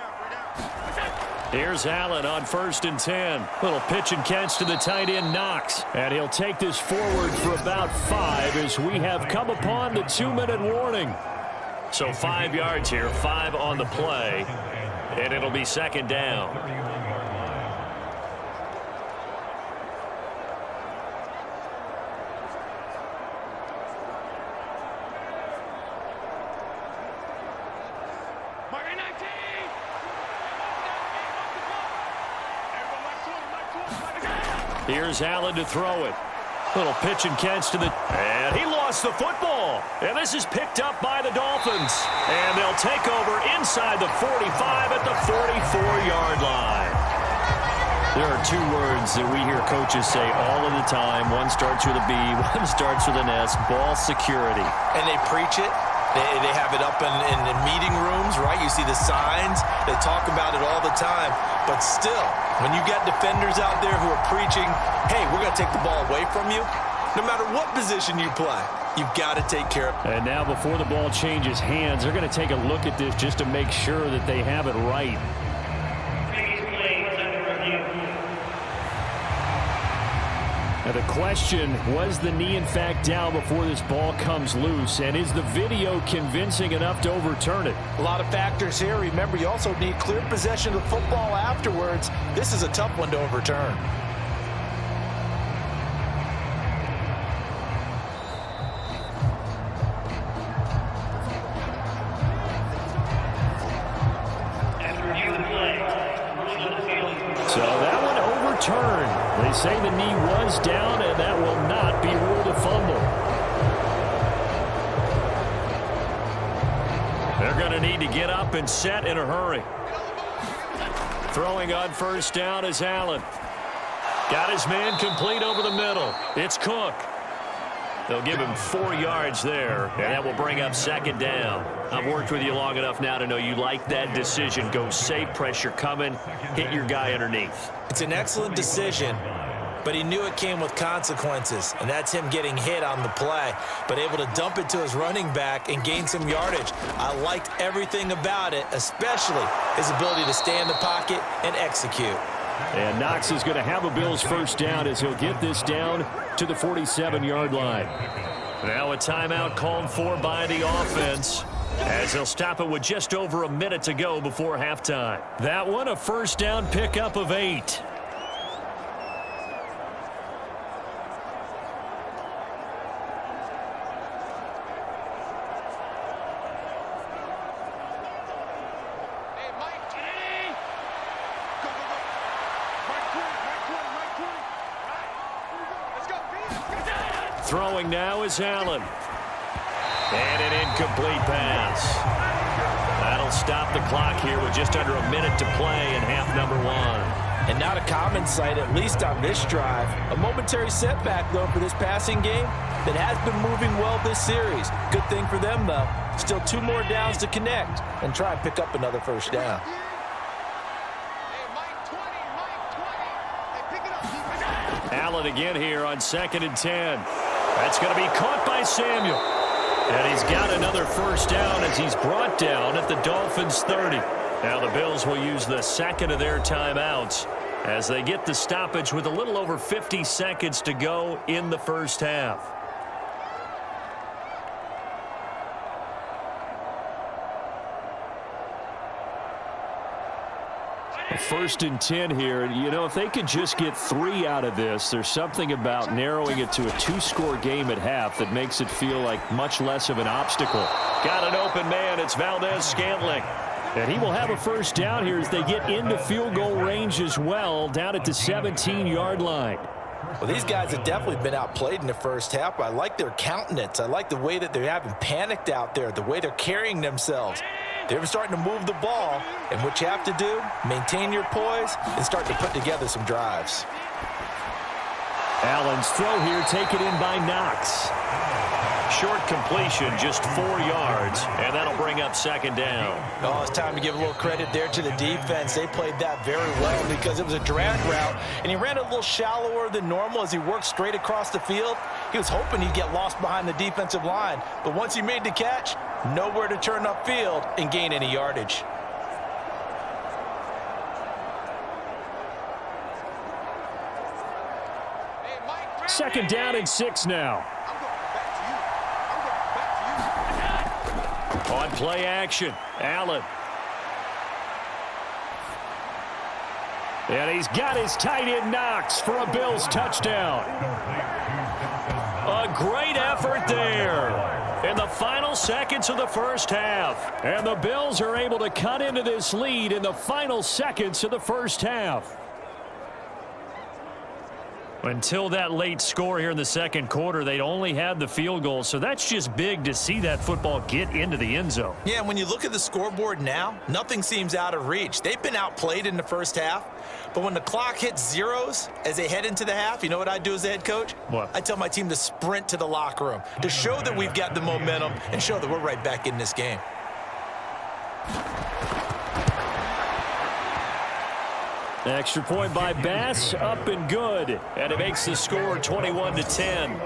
Here's Allen on 1st and 10. Little pitch and catch to the tight end, Knox. And he'll take this forward for about 5 as we have come upon the 2-minute warning. So 5 yards here, 5 on the play. And it'll be 2nd down. Here's Allen to throw it. Little pitch and catch to the... And he lost the football. And this is picked up by the Dolphins. And they'll take over inside the 45 at the 44-yard line. There are 2 words that we hear coaches say all of the time. One starts with a B, one starts with an S. Ball security. And they preach it. They have it up in meeting rooms, right? You see the signs. They talk about it all the time. But still, when you got defenders out there who are preaching, hey, we're going to take the ball away from you, no matter what position you play, you've got to take care of it. And now before the ball changes hands, they're going to take a look at this just to make sure that they have it right. Now the question, was the knee in fact down before this ball comes loose? And is the video convincing enough to overturn it? A lot of factors here. Remember, you also need clear possession of the football afterwards. This is a tough one to overturn. So that one overturned. They say the knee was down, and that will not be ruled a fumble. They're going to need to get up and set in a hurry. Throwing on 1st down is Allen. Got his man complete over the middle. It's Cook. They'll give him 4 yards there, and that will bring up second down. I've worked with you long enough now to know you like that decision. Go safe, pressure coming, hit your guy underneath. It's an excellent decision, but he knew it came with consequences, and that's him getting hit on the play, but able to dump it to his running back and gain some yardage. I liked everything about it, especially his ability to stay in the pocket and execute. And Knox is going to have a Bills first down as he'll get this down to the 47-yard line. Now a timeout called for by the offense as he'll stop it with just over a minute to go before halftime. That one, a first down pickup of 8. Throwing now is Allen. And an incomplete pass. That'll stop the clock here with just under a minute to play in half number 1. And not a common sight, at least on this drive. A momentary setback, though, for this passing game that has been moving well this series. Good thing for them, though. Still 2 more downs to connect and try and pick up another first down. Allen again here on 2nd and 10. That's going to be caught by Samuel. And he's got another first down as he's brought down at the Dolphins' 30. Now the Bills will use the second of their timeouts as they get the stoppage with a little over 50 seconds to go in the first half. First and 10 here. You know, if they could just get 3 out of this, there's something about narrowing it to a 2-score game at half that makes it feel like much less of an obstacle. Got an open man. It's Valdez-Scantling. And he will have a first down here as they get into field goal range as well, down at the 17-yard line. Well, these guys have definitely been outplayed in the first half. I like their countenance. I like the way that they're having panicked out there, the way they're carrying themselves. They're starting to move the ball, and what you have to do, maintain your poise and start to put together some drives. Allen's throw here taken in by Knox. Short completion, just 4 yards, and that'll bring up second down. Oh, it's time to give a little credit there to the defense. They played that very well because it was a drag route, and he ran a little shallower than normal as he worked straight across the field. He was hoping he'd get lost behind the defensive line, but once he made the catch, nowhere to turn upfield and gain any yardage. Second down and 6 now. On play action, Allen. And he's got his tight end Knox for a Bills touchdown. A great effort there in the final seconds of the first half. And the Bills are able to cut into this lead in the final seconds of the first half. Until that late score here in the second quarter, they'd only had the field goal, so that's just big to see that football get into the end zone. Yeah, when you look at the scoreboard now, nothing seems out of reach. They've been outplayed in the first half, but when the clock hits zeros as they head into the half, you know what I do as a head coach? What? I tell my team to sprint to the locker room to show that we've got the momentum and show that we're right back in this game. Extra point by Bass, up and good. And it makes the score 21-10.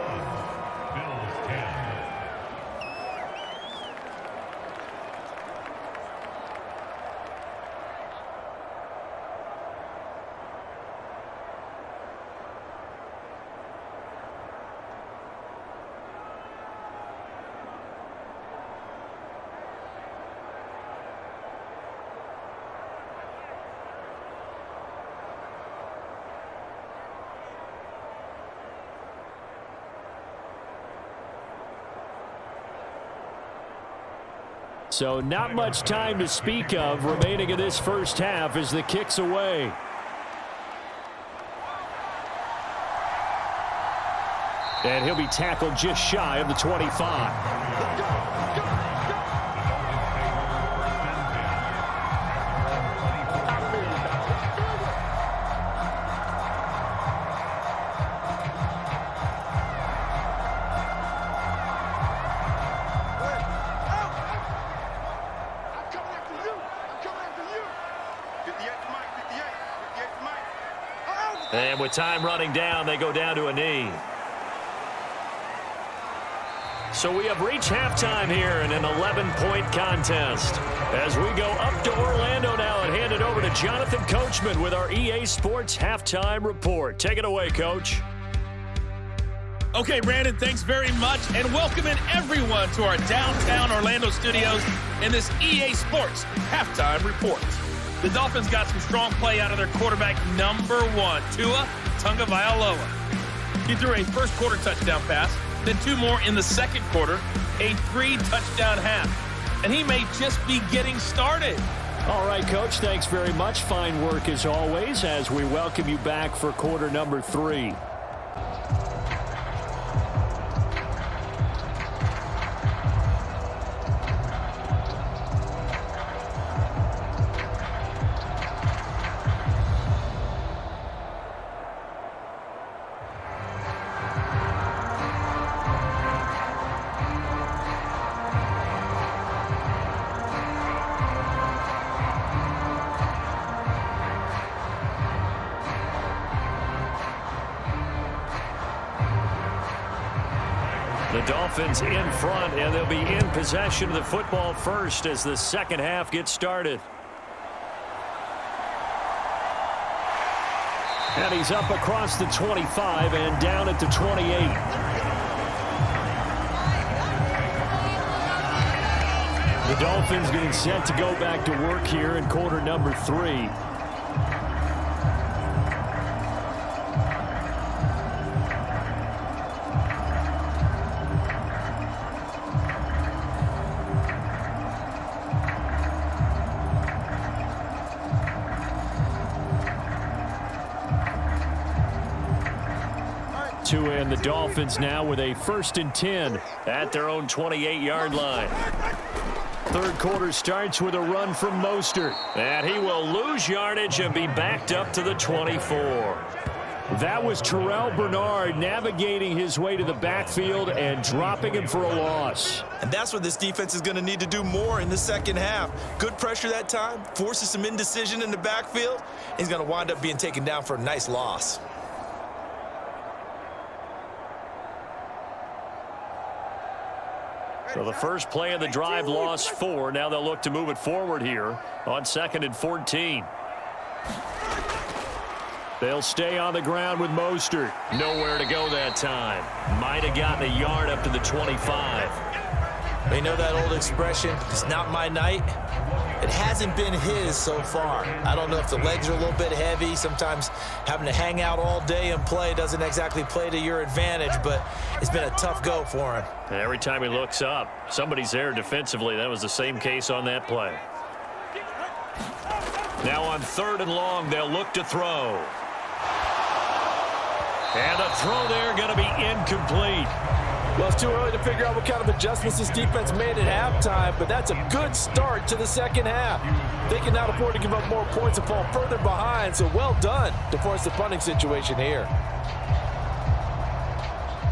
So not much time to speak of remaining in this first half as the kick's away. And he'll be tackled just shy of the 25. And with time running down, they go down to a knee. So we have reached halftime here in an 11-point contest. As we go up to Orlando now and hand it over to Jonathan Coachman with our EA Sports Halftime Report. Take it away, Coach. Okay, Brandon, thanks very much, and welcome in everyone to our downtown Orlando studios in this EA Sports Halftime Report. The Dolphins got some strong play out of their quarterback, number 1, Tua Tagovailoa. He threw a first-quarter touchdown pass, then 2 more in the second quarter, a 3-touchdown half. And he may just be getting started. All right, Coach, thanks very much. Fine work as always as we welcome you back for quarter number 3. The Dolphins in front, and they'll be in possession of the football first as the second half gets started. And he's up across the 25 and down at the 28. The Dolphins getting set to go back to work here in quarter number 3. Tua and the Dolphins now with a 1st and 10 at their own 28-yard line. Third quarter starts with a run from Mostert, and he will lose yardage and be backed up to the 24. That was Terrell Bernard navigating his way to the backfield and dropping him for a loss. And that's what this defense is going to need to do more in the second half. Good pressure that time, forces some indecision in the backfield. He's going to wind up being taken down for a nice loss. So the first play of the drive lost 4. Now they'll look to move it forward here on 2nd and 14. They'll stay on the ground with Mostert. Nowhere to go that time. Might have gotten a yard up to the 25. They know that old expression, it's not my night. It hasn't been his so far. I don't know if the legs are a little bit heavy. Sometimes having to hang out all day and play doesn't exactly play to your advantage, but it's been a tough go for him. And every time he looks up, somebody's there defensively. That was the same case on that play. Now on 3rd and long, they'll look to throw. And the throw there going to be incomplete. Well, it's too early to figure out what kind of adjustments this defense made at halftime, but that's a good start to the second half. They cannot afford to give up more points and fall further behind, so well done to force the punting situation here.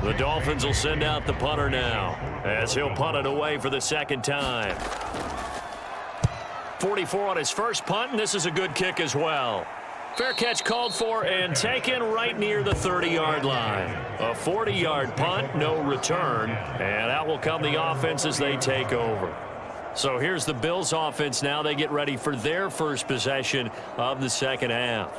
The Dolphins will send out the punter now as he'll punt it away for the second time. 44 on his first punt, and this is a good kick as well. Fair catch called for and taken right near the 30-yard line. A 40-yard punt, no return, and out will come the offense as they take over. So here's the Bills offense now. They get ready for their first possession of the second half.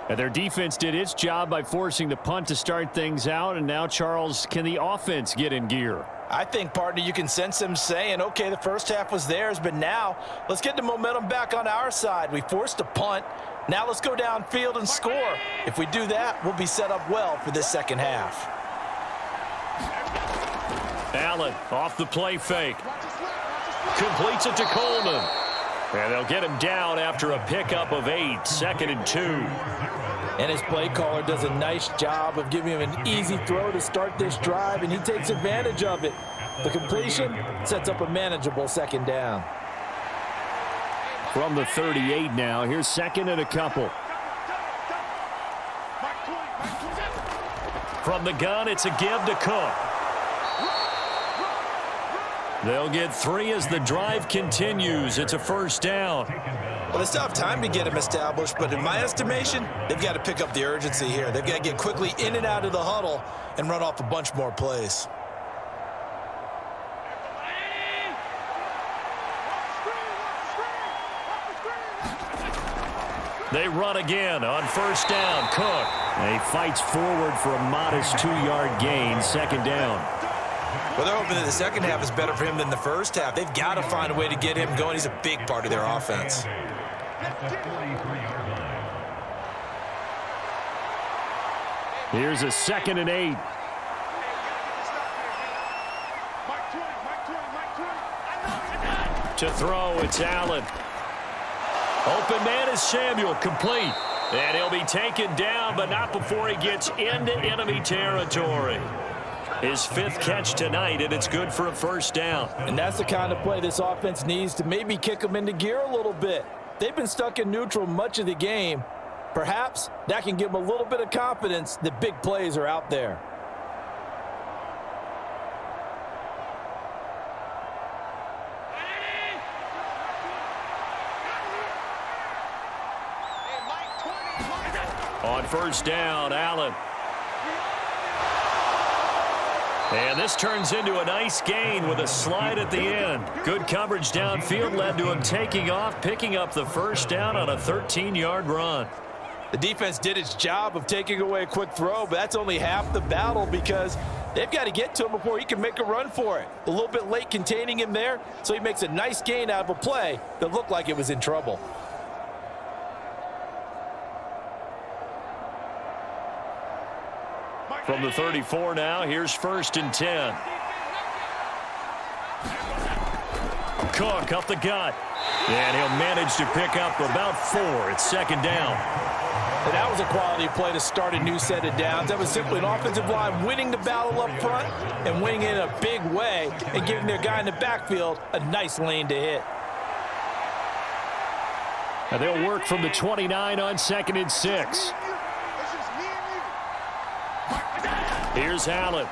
And their defense did its job by forcing the punt to start things out, and now, Charles, can the offense get in gear? I think, partner, you can sense them saying, okay, the first half was theirs, but now let's get the momentum back on our side. We forced a punt. Now let's go downfield and score. If we do that, we'll be set up well for this second half. Allen off the play fake. Completes it to Coleman. And they'll get him down after a pickup of 8, 2nd and 2. And his play caller does a nice job of giving him an easy throw to start this drive, and he takes advantage of it. The completion sets up a manageable second down. From the 38 now, here's 2nd and a couple. From the gun, it's a give to Cook. They'll get 3 as the drive continues. It's a first down. Well, they still have time to get him established, but in my estimation, they've got to pick up the urgency here. They've got to get quickly in and out of the huddle and run off a bunch more plays. They run again on first down. Cook. He fights forward for a modest 2-yard gain, second down. Well, they're hoping that the second half is better for him than the first half. They've got to find a way to get him going. He's a big part of their offense. Here's a 2nd and 8. To throw, it's Allen. Open man is Samuel, complete. And he'll be taken down, but not before he gets into enemy territory. His 5th catch tonight, and it's good for a first down. And that's the kind of play this offense needs to maybe kick them into gear a little bit. They've been stuck in neutral much of the game. Perhaps that can give them a little bit of confidence that big plays are out there. On first down, Allen. And this turns into a nice gain with a slide at the end. Good coverage downfield led to him taking off, picking up the first down on a 13-yard run. The defense did its job of taking away a quick throw, but that's only half the battle because they've got to get to him before he can make a run for it. A little bit late containing him there, so he makes a nice gain out of a play that looked like it was in trouble. From the 34 now, here's 1st and 10. Cook up the gut. And he'll manage to pick up about 4. It's 2nd down. And that was a quality play to start a new set of downs. That was simply an offensive line winning the battle up front and winning it in a big way and giving their guy in the backfield a nice lane to hit. And they'll work from the 29 on 2nd and 6. Here's Allen.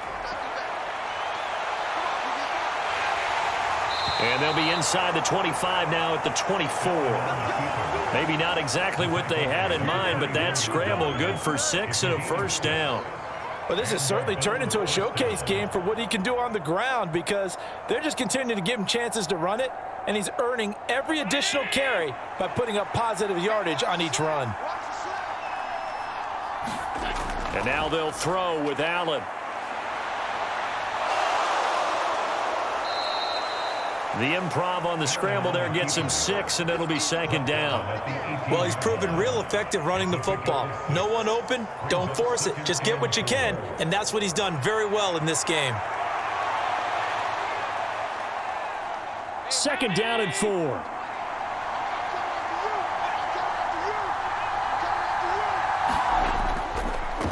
And they'll be inside the 25 now at the 24. Maybe not exactly what they had in mind, but that scramble good for 6 and a first down. Well, this has certainly turned into a showcase game for what he can do on the ground because they're just continuing to give him chances to run it, and he's earning every additional carry by putting up positive yardage on each run. And now they'll throw with Allen. The improv on the scramble there gets him 6, and it'll be 2nd down. Well, he's proven real effective running the football. No one open, don't force it. Just get what you can, and that's what he's done very well in this game. 2nd down and 4.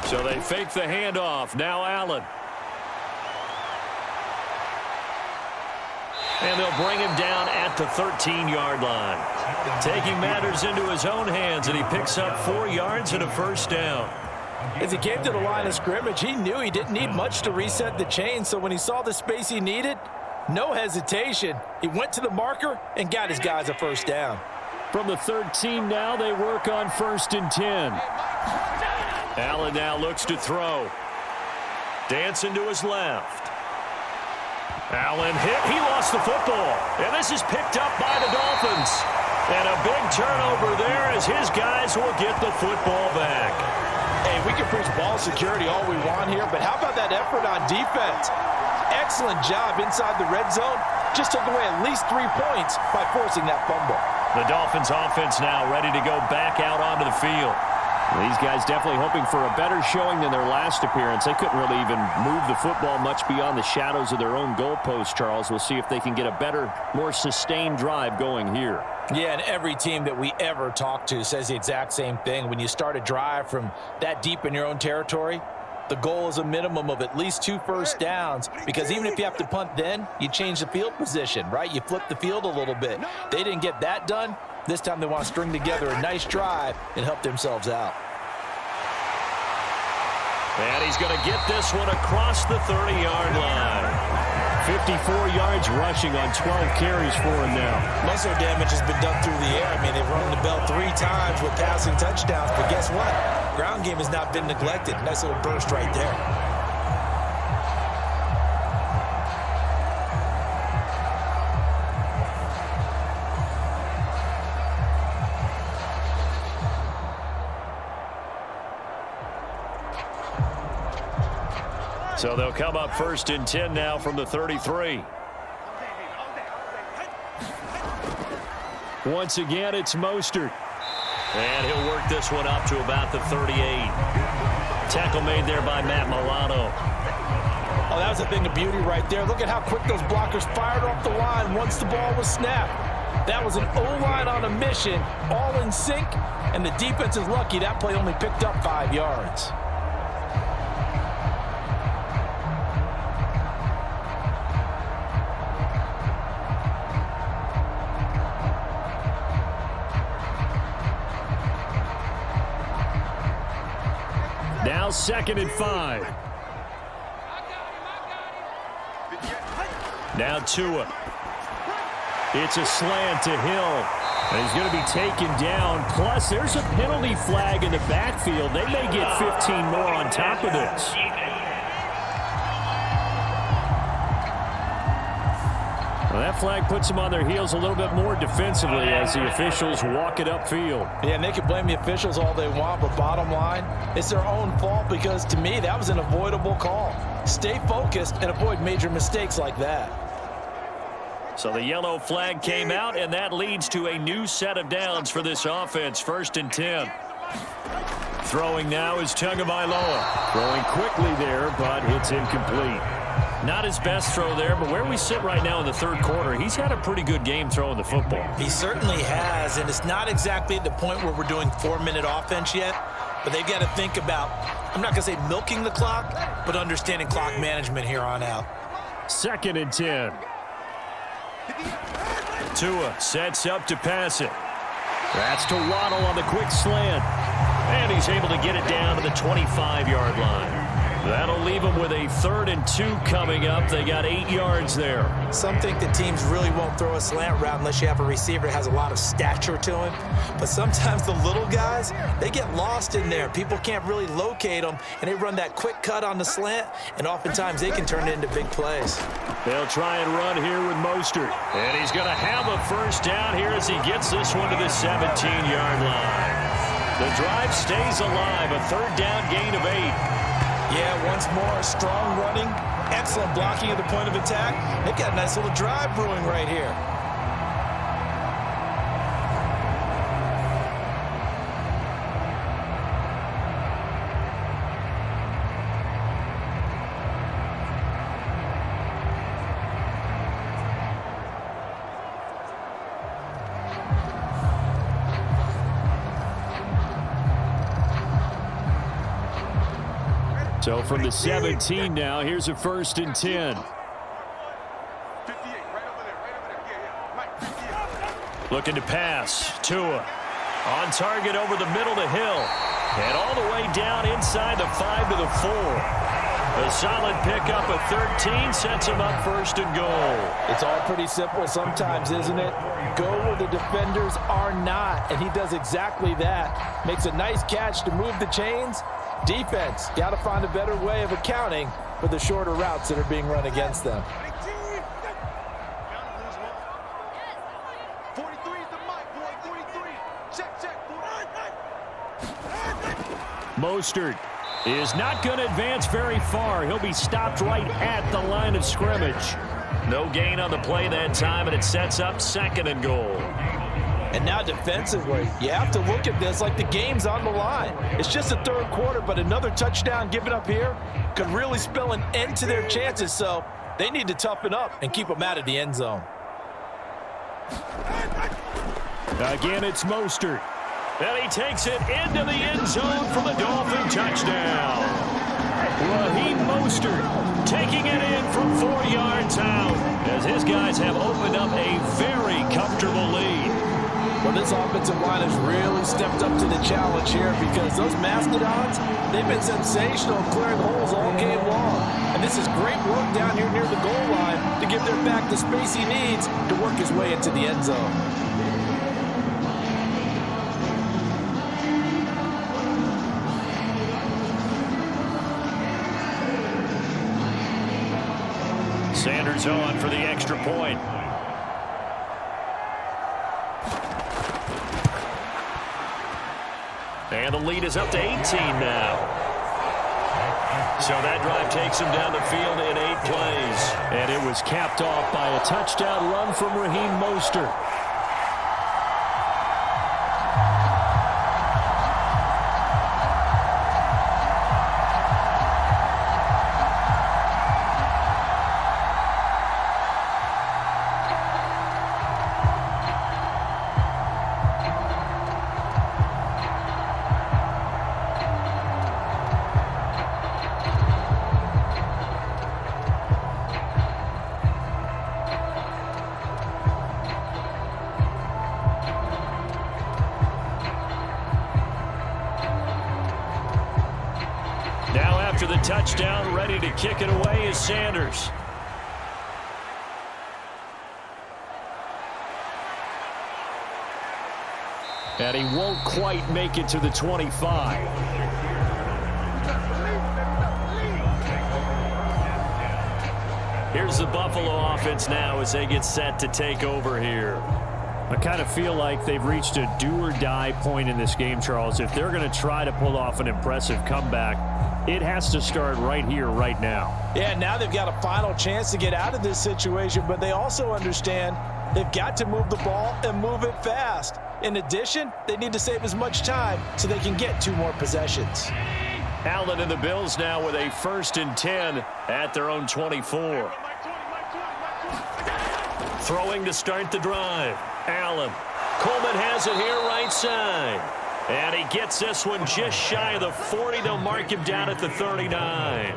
So they fake the handoff. Now Allen. And they'll bring him down at the 13-yard line. Taking matters into his own hands, and he picks up 4 yards and a first down. As he came to the line of scrimmage, he knew he didn't need much to reset the chain, so when he saw the space he needed, no hesitation. He went to the marker and got his guys a first down. From the 13 now, they work on 1st and 10. Allen now looks to throw. Dancing to his left. Allen hit. He lost the football. And this is picked up by the Dolphins. And a big turnover there as his guys will get the football back. Hey, we can preach ball security all we want here, but how about that effort on defense? Excellent job inside the red zone. Just took away at least 3 points by forcing that fumble. The Dolphins offense now ready to go back out onto the field. These guys definitely hoping for a better showing than their last appearance. They couldn't really even move the football much beyond the shadows of their own goalpost, Charles. We'll see if they can get a better, more sustained drive going here. Yeah, and every team that we ever talk to says the exact same thing. When you start a drive from that deep in your own territory, the goal is a minimum of at least 2 first downs, because even if you have to punt then, you change the field position, right? You flip the field a little bit. They didn't get that done. This time they want to string together a nice drive and help themselves out. And he's going to get this one across the 30-yard line. 54 yards rushing on 12 carries for him now. Most of their damage has been done through the air. I mean, they've rung the bell 3 times with passing touchdowns, but guess what? Ground game has not been neglected. Nice little burst right there. So they'll come up 1st and 10 now from the 33. Once again, it's Mostert. And he'll work this one up to about the 38. Tackle made there by Matt Milano. Oh, that was a thing of beauty right there. Look at how quick those blockers fired off the line once the ball was snapped. That was an O-line on a mission, all in sync, and the defense is lucky that play only picked up 5 yards. Now 2nd and 5. Now Tua. It's a slant to Hill. And he's going to be taken down. Plus, there's a penalty flag in the backfield. They may get 15 more on top of this. Well, that flag puts them on their heels a little bit more defensively as the officials walk it upfield. Yeah, and they can blame the officials all they want, but bottom line, it's their own fault because, to me, that was an avoidable call. Stay focused and avoid major mistakes like that. So the yellow flag came out, and that leads to a new set of downs for this offense. 1st and 10. Throwing now is Tagovailoa. Throwing quickly there, but it's incomplete. Not his best throw there, but where we sit right now in the 3rd quarter, he's had a pretty good game throwing the football. He certainly has, and it's not exactly at the point where we're doing 4-minute offense yet, but they've got to think about, I'm not going to say milking the clock, but understanding clock management here on out. 2nd and 10. Tua sets up to pass it. That's to Waddle on the quick slant. And he's able to get it down to the 25-yard line. That'll leave them with a 3rd and 2 coming up. They got 8 yards there. Some think that teams really won't throw a slant route unless you have a receiver that has a lot of stature to him. But sometimes the little guys, they get lost in there. People can't really locate them, and they run that quick cut on the slant, and oftentimes they can turn it into big plays. They'll try and run here with Mostert. And he's going to have a 1st down here as he gets this one to the 17-yard line. The drive stays alive, a 3rd down gain of 8. Yeah, once more, strong running, excellent blocking at the point of attack. They've got a nice little drive brewing right here. So from the 17 now, here's a 1st and 10. Looking to pass. Tua on target over the middle to Hill. And all the way down inside the 5 to the 4. A solid pickup of 13 sets him up 1st and goal. It's all pretty simple sometimes, isn't it? Go where the defenders are not, and he does exactly that. Makes a nice catch to move the chains. Defense, got to find a better way of accounting for the shorter routes that are being run against them. 43 is the mic, boy. 43. Check. Mostert is not going to advance very far. He'll be stopped right at the line of scrimmage. No gain on the play that time, and it sets up 2nd and goal. And now defensively, you have to look at this like the game's on the line. It's just the 3rd quarter, but another touchdown given up here could really spell an end to their chances. So they need to toughen up and keep them out of the end zone. Again, it's Mostert. And he takes it into the end zone for the Dolphin touchdown. Raheem Mostert taking it in from 4 yards out as his guys have opened up a very comfortable lead. Well, this offensive line has really stepped up to the challenge here because those Mastodons, they've been sensational clearing holes all game long. And this is great work down here near the goal line to give their back the space he needs to work his way into the end zone. Sanders on for the extra point. And the lead is up to 18 now. So that drive takes him down the field in 8 plays. And it was capped off by a touchdown run from Raheem Mostert. Now after the touchdown, ready to kick it away is Sanders. And he won't quite make it to the 25. Here's the Buffalo offense now as they get set to take over here. I kind of feel like they've reached a do-or-die point in this game, Charles. If they're going to try to pull off an impressive comeback, it has to start right here, right now. Yeah, now they've got a final chance to get out of this situation, but they also understand they've got to move the ball and move it fast. In addition, they need to save as much time so they can get 2 more possessions. Allen and the Bills now with a 1st and 10 at their own 24. Throwing to start the drive. Allen. Coleman has it here right side. And he gets this one just shy of the 40. They'll mark him down at the 39.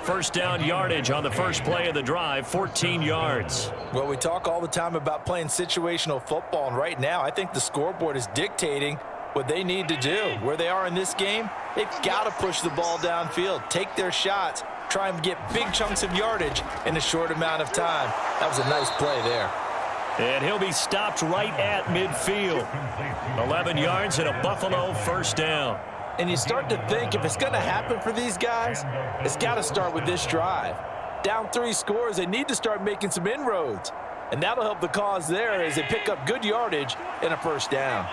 First down yardage on the first play of the drive, 14 yards. Well, we talk all the time about playing situational football, and right now I think the scoreboard is dictating what they need to do. Where they are in this game, they've got to push the ball downfield, take their shots, try and get big chunks of yardage in a short amount of time. That was a nice play there. And he'll be stopped right at midfield. 11 yards and a Buffalo first down. And you start to think if it's going to happen for these guys, it's got to start with this drive. Down 3 scores, they need to start making some inroads. And that'll help the cause there as they pick up good yardage and a first down.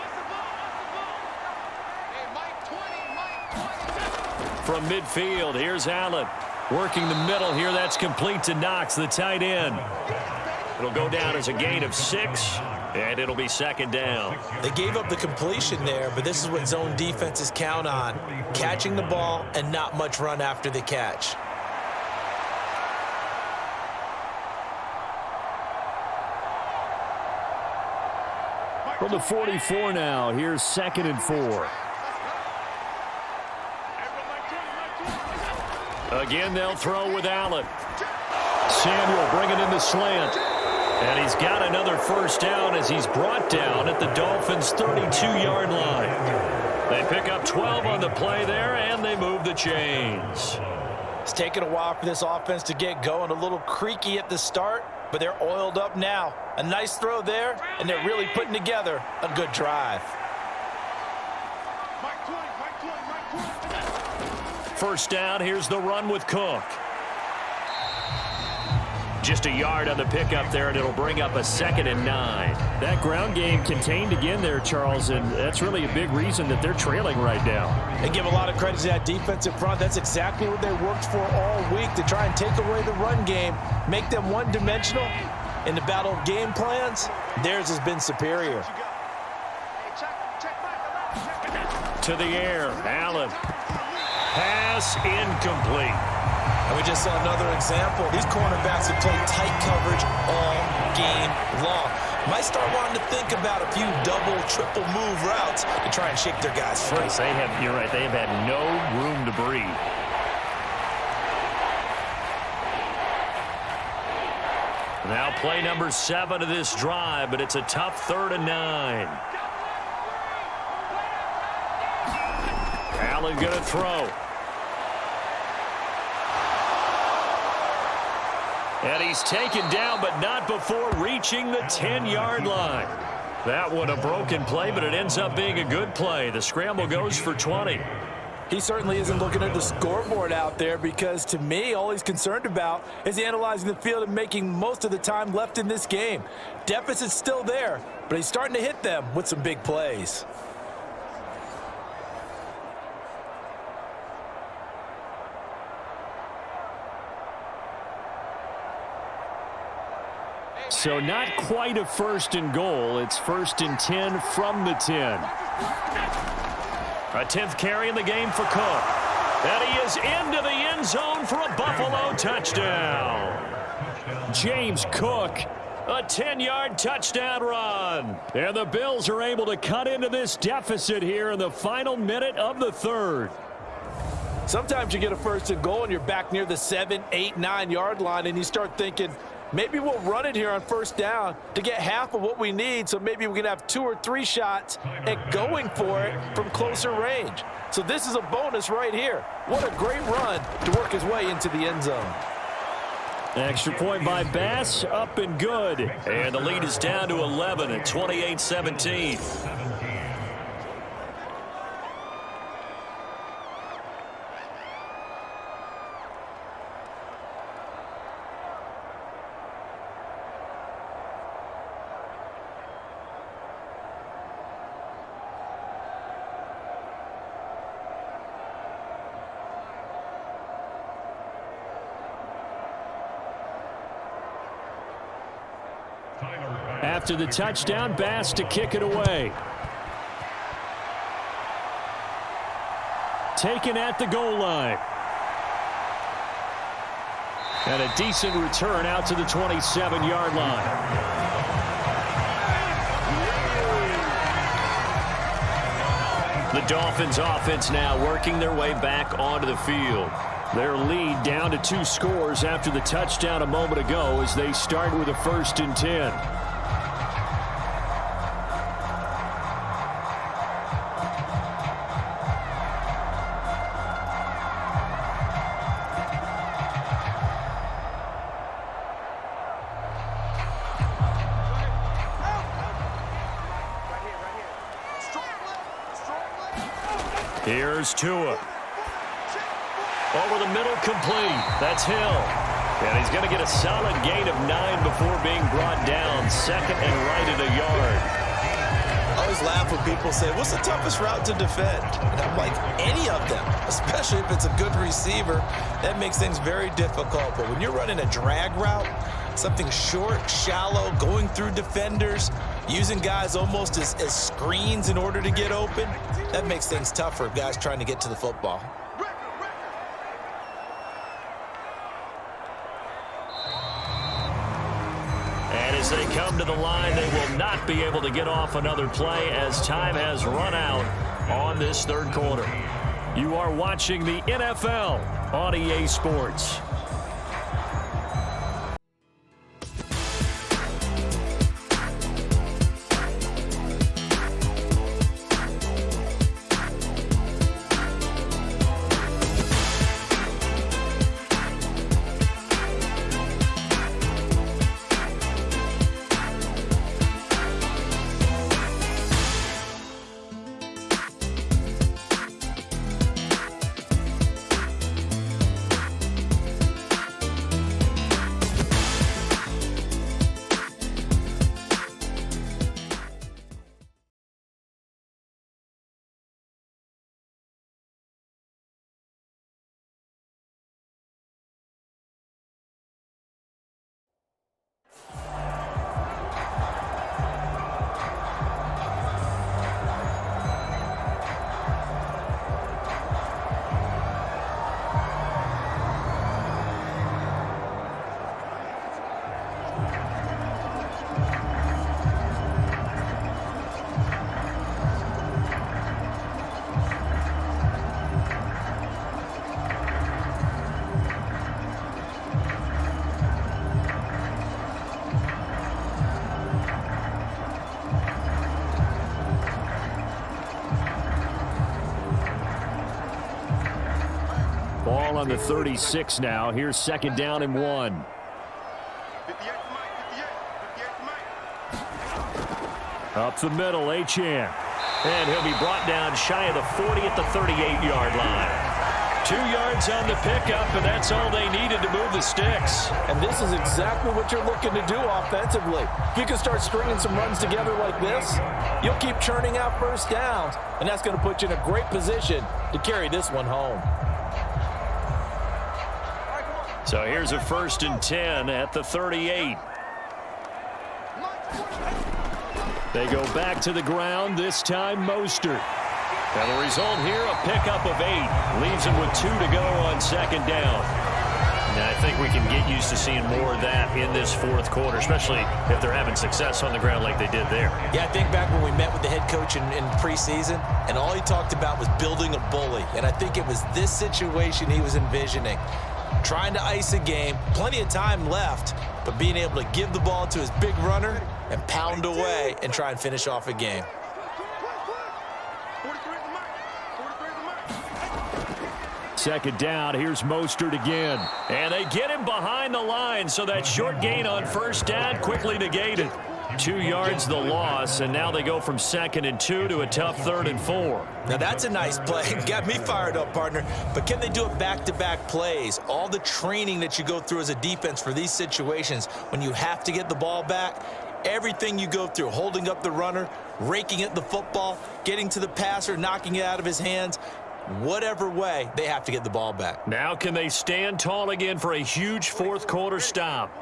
From midfield, here's Allen. Working the middle here, that's complete to Knox, the tight end. It'll go down as a gain of 6, and it'll be second down. They gave up the completion there, but this is what zone defenses count on. Catching the ball and not much run after the catch. From the 44 now, here's 2nd and 4. Again, they'll throw with Allen. Samuel bringing in the slant. And he's got another first down as he's brought down at the Dolphins' 32-yard line. They pick up 12 on the play there, and they move the chains. It's taken a while for this offense to get going. A little creaky at the start, but they're oiled up now. A nice throw there, and they're really putting together a good drive. First down, here's the run with Cook. Just a yard on the pickup there, and it'll bring up a 2nd and 9. That ground game contained again there, Charles, and that's really a big reason that they're trailing right now. They give a lot of credit to that defensive front. That's exactly what they worked for all week, to try and take away the run game, make them one-dimensional. In the battle of game plans, theirs has been superior. To the air, Allen. Pass incomplete. And we just saw another example. These cornerbacks have played tight coverage all game long. Might start wanting to think about a few double, triple move routes to try and shake their guys free. You're right, they have had no room to breathe. Now play number 7 of this drive, but it's a tough 3rd and 9. Allen going to throw. And he's taken down, but not before reaching the 10-yard line. That one a broken play, but it ends up being a good play. The scramble goes for 20. He certainly isn't looking at the scoreboard out there because, to me, all he's concerned about is analyzing the field and making most of the time left in this game. Deficit's still there, but he's starting to hit them with some big plays. So not quite a 1st and goal. It's 1st and 10 from the 10. A 10th carry in the game for Cook. And he is into the end zone for a Buffalo touchdown. James Cook, a 10-yard touchdown run. And the Bills are able to cut into this deficit here in the final minute of the 3rd. Sometimes you get a 1st and goal and you're back near the 7, 8, 9-yard line and you start thinking, maybe we'll run it here on 1st down to get half of what we need, so maybe we can have 2 or 3 shots at going for it from closer range. So this is a bonus right here. What a great run to work his way into the end zone. Extra point by Bass, up and good. And the lead is down to 11 at 28-17. After the touchdown, Bass to kick it away. Taken at the goal line. And a decent return out to the 27-yard line. The Dolphins offense now working their way back onto the field. Their lead down to 2 scores after the touchdown a moment ago as they start with a 1st and 10. Here's Tua. Over the middle, complete. That's Hill. And he's going to get a solid gain of 9 before being brought down. 2nd and right at a yard. I always laugh when people say, what's the toughest route to defend? And I'm like, any of them, especially if it's a good receiver. That makes things very difficult. But when you're running a drag route, something short, shallow, going through defenders, using guys almost as screens in order to get open, that makes things tough for guys trying to get to the football. And as they come to the line, they will not be able to get off another play as time has run out on this 3rd quarter. You are watching the NFL on EA Sports. Ball on the 36 now. Here's 2nd down and 1. Up the middle, Achane. And he'll be brought down shy of the 40 at the 38-yard line. 2 yards on the pickup, and that's all they needed to move the sticks. And this is exactly what you're looking to do offensively. If you can start stringing some runs together like this, you'll keep churning out first downs, and that's going to put you in a great position to carry this one home. So here's a 1st and 10 at the 38. They go back to the ground, this time Mostert. And the result here, a pickup of 8. Leaves him with 2 to go on 2nd down. And I think we can get used to seeing more of that in this 4th quarter, especially if they're having success on the ground like they did there. Yeah, I think back when we met with the head coach in preseason, and all he talked about was building a bully. And I think it was this situation he was envisioning. Trying to ice a game, plenty of time left, but being able to give the ball to his big runner and pound away and try and finish off a game. 2nd down, here's Mostert again. And they get him behind the line, so that short gain on 1st down quickly negated. 2 yards the loss, and now they go from 2nd and 2 to a tough 3rd and 4. Now that's a nice play. Got me fired up, partner. But can they do it back-to-back plays? All the training that you go through as a defense for these situations, when you have to get the ball back, everything you go through, holding up the runner, raking at the football, getting to the passer, knocking it out of his hands, whatever way, they have to get the ball back. Now can they stand tall again for a huge 4th quarter stop?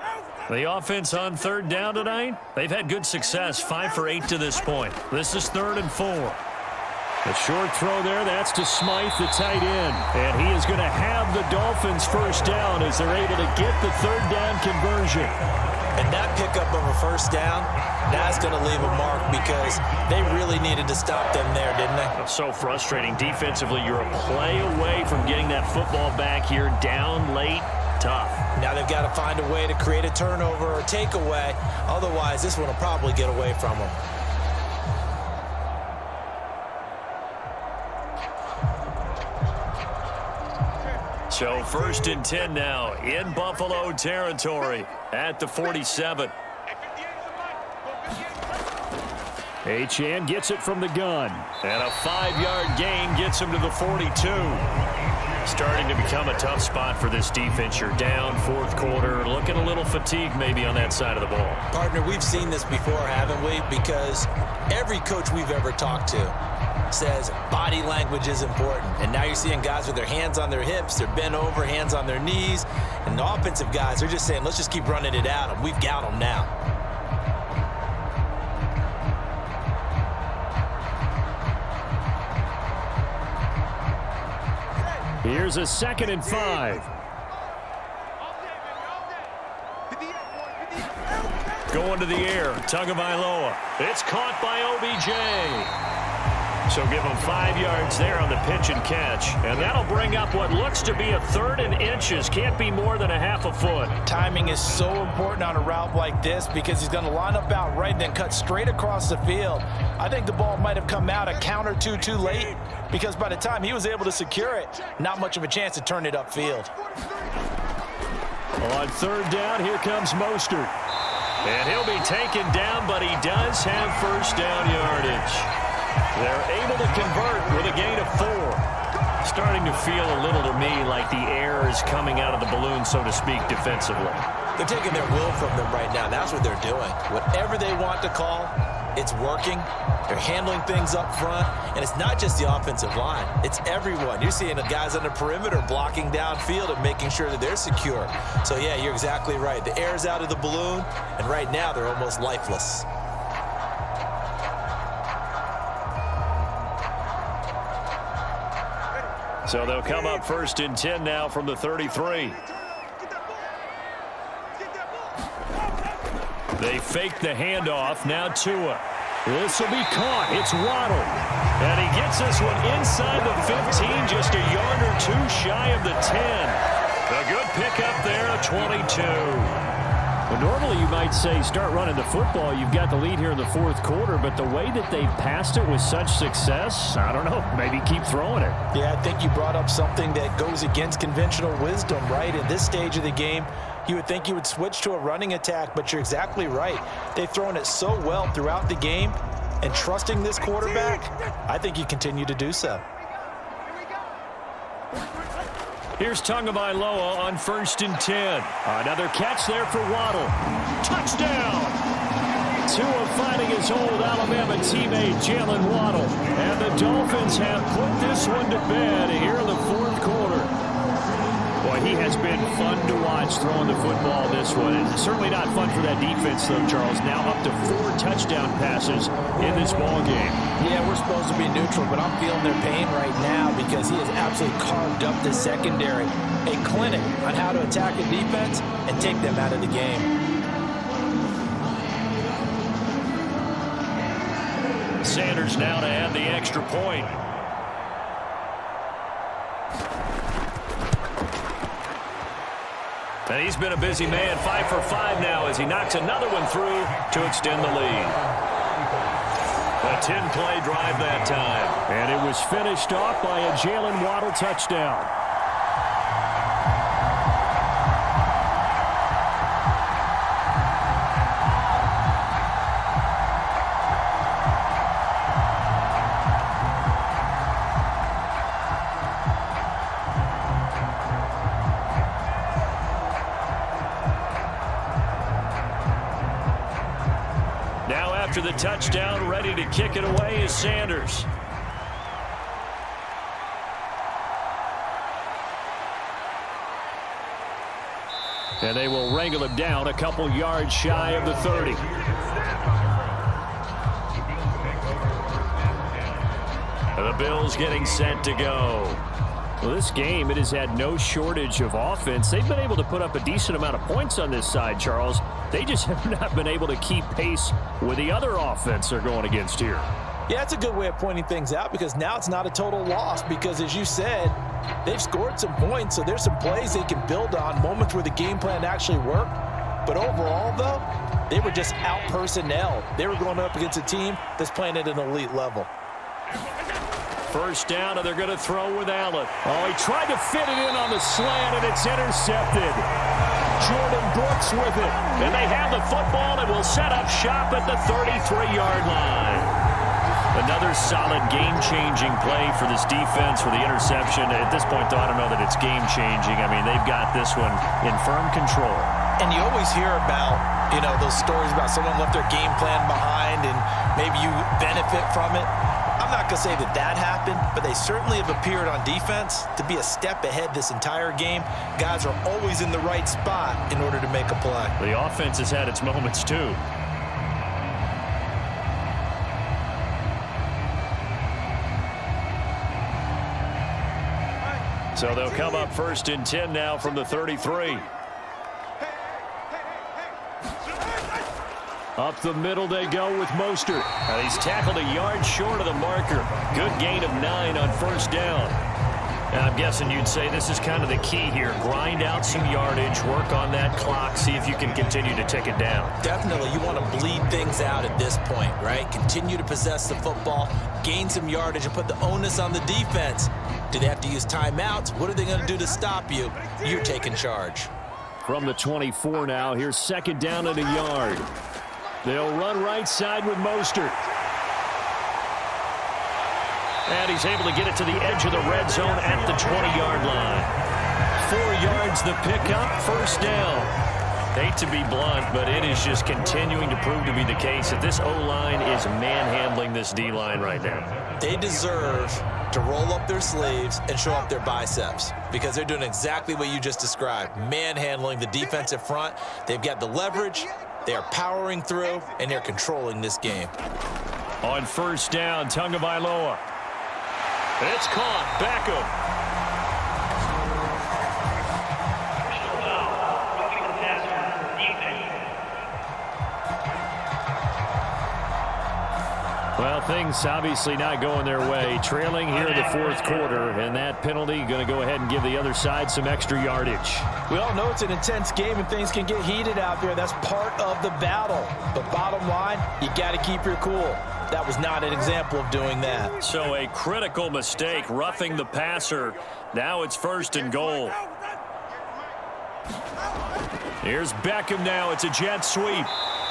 The offense on 3rd down tonight, they've had good success, 5 for 8 to this point. This is 3rd and 4. The short throw there, that's to Smythe, the tight end. And he is going to have the Dolphins 1st down as they're able to get the 3rd down conversion. And that pickup of a 1st down, that's going to leave a mark because they really needed to stop them there, didn't they? So frustrating. Defensively, you're a play away from getting that football back here, down late, tough. Now they've got to find a way to create a turnover or takeaway. Otherwise, this one will probably get away from them. So 1st and 10 now in Buffalo territory at the 47. Achane gets it from the gun. And a 5-yard gain gets him to the 42. Starting to become a tough spot for this defense. You're down 4th quarter, looking a little fatigued maybe on that side of the ball. Partner, we've seen this before, haven't we? Because every coach we've ever talked to says body language is important. And now you're seeing guys with their hands on their hips, they're bent over, hands on their knees. And the offensive guys, they're just saying, let's just keep running it at them. We've got them now. Here's a 2nd and 5. Going to the air, Tagovailoa. It's caught by OBJ. So give him 5 yards there on the pitch and catch. And that'll bring up what looks to be a 3rd and inches. Can't be more than a half a foot. Timing is so important on a route like this because he's going to line up out right and then cut straight across the field. I think the ball might have come out a count or two too late because by the time he was able to secure it, not much of a chance to turn it upfield. On 3rd down, here comes Mostert. And he'll be taken down, but he does have 1st down yardage. They're able to convert with a gain of 4. Starting to feel a little to me like the air is coming out of the balloon, so to speak, defensively. They're taking their will from them right now. That's what they're doing. Whatever they want to call, it's working. They're handling things up front. And it's not just the offensive line. It's everyone. You're seeing the guys on the perimeter blocking downfield and making sure that they're secure. So, yeah, you're exactly right. The air's out of the balloon, and right now they're almost lifeless. So they'll come up 1st and 10 now from the 33. They fake the handoff. Now Tua. This will be caught. It's Waddle. And he gets this one inside the 15, just a yard or two shy of the 10. A good pickup there, 22. Well, normally you might say start running the football. You've got the lead here in the fourth quarter, but the way that they've passed it with such success, I don't know, maybe keep throwing it. Yeah, I think you brought up something that goes against conventional wisdom, right? In this stage of the game, you would think you would switch to a running attack, but you're exactly right. They've thrown it so well throughout the game, and trusting this quarterback, I think you continue to do so. Here's Tagovailoa on 1st and 10. Another catch there for Waddle. Touchdown! Tua finding his old Alabama teammate Jalen Waddle. And the Dolphins have put this one to bed here in the fourth quarter. Boy, he has been fun to watch throwing the football this one. And certainly not fun for that defense, though, Charles. Now up to 4 touchdown passes in this ball game. Yeah, we're supposed to be neutral, but I'm feeling their pain right now because he has absolutely carved up the secondary. A clinic on how to attack a defense and take them out of the game. Sanders now to add the extra point. And he's been a busy man, 5 for 5 now as he knocks another one through to extend the lead. A 10-play drive that time. And it was finished off by a Jalen Waddle touchdown. After the touchdown, ready to kick it away is Sanders. And they will wrangle him down a couple yards shy of the 30. And the Bills getting set to go. Well, this game, it has had no shortage of offense. They've been able to put up a decent amount of points on this side, Charles. They just have not been able to keep pace with the other offense they're going against here. Yeah, it's a good way of pointing things out because now it's not a total loss because, as you said, they've scored some points, so there's some plays they can build on, moments where the game plan actually worked. But overall, though, they were just out-personnel. They were going up against a team that's playing at an elite level. First down, and they're going to throw with Allen. Oh, he tried to fit it in on the slant, and it's intercepted. Jordan Brooks with it. And they have the football and will set up shop at the 33-yard line. Another solid game-changing play for this defense for the interception. At this point, though, I don't know that it's game-changing. I mean, they've got this one in firm control. And you always hear about, those stories about someone left their game plan behind and maybe you benefit from it. I'm not going to say that that happened, but they certainly have appeared on defense to be a step ahead this entire game. Guys are always in the right spot in order to make a play. The offense has had its moments, too. So they'll come up 1st and 10 now from the 33. Up the middle they go with Mostert. And he's tackled a yard short of the marker. Good gain of 9 on 1st down. And I'm guessing you'd say this is kind of the key here. Grind out some yardage, work on that clock, see if you can continue to tick it down. Definitely, you want to bleed things out at this point, right? Continue to possess the football, gain some yardage, and put the onus on the defense. Do they have to use timeouts? What are they going to do to stop you? You're taking charge. From the 24 now, here's 2nd down and a yard. They'll run right side with Mostert. And he's able to get it to the edge of the red zone at the 20-yard line. 4 yards the pickup, 1st down. Hate to be blunt, but it is just continuing to prove to be the case that this O-line is manhandling this D-line right now. They deserve to roll up their sleeves and show up their biceps because they're doing exactly what you just described, manhandling the defensive front. They've got the leverage, they are powering through, and they're controlling this game. On 1st down, Tagovailoa. It's caught. Beckham. Well, Things obviously not going their way. Trailing here in the fourth quarter, and that penalty going to go ahead and give the other side some extra yardage. We all know it's an intense game and things can get heated out there. That's part of the battle. But bottom line, you got to keep your cool. That was not an example of doing that. So a critical mistake, roughing the passer. Now it's 1st and goal. Here's Beckham now. It's a jet sweep.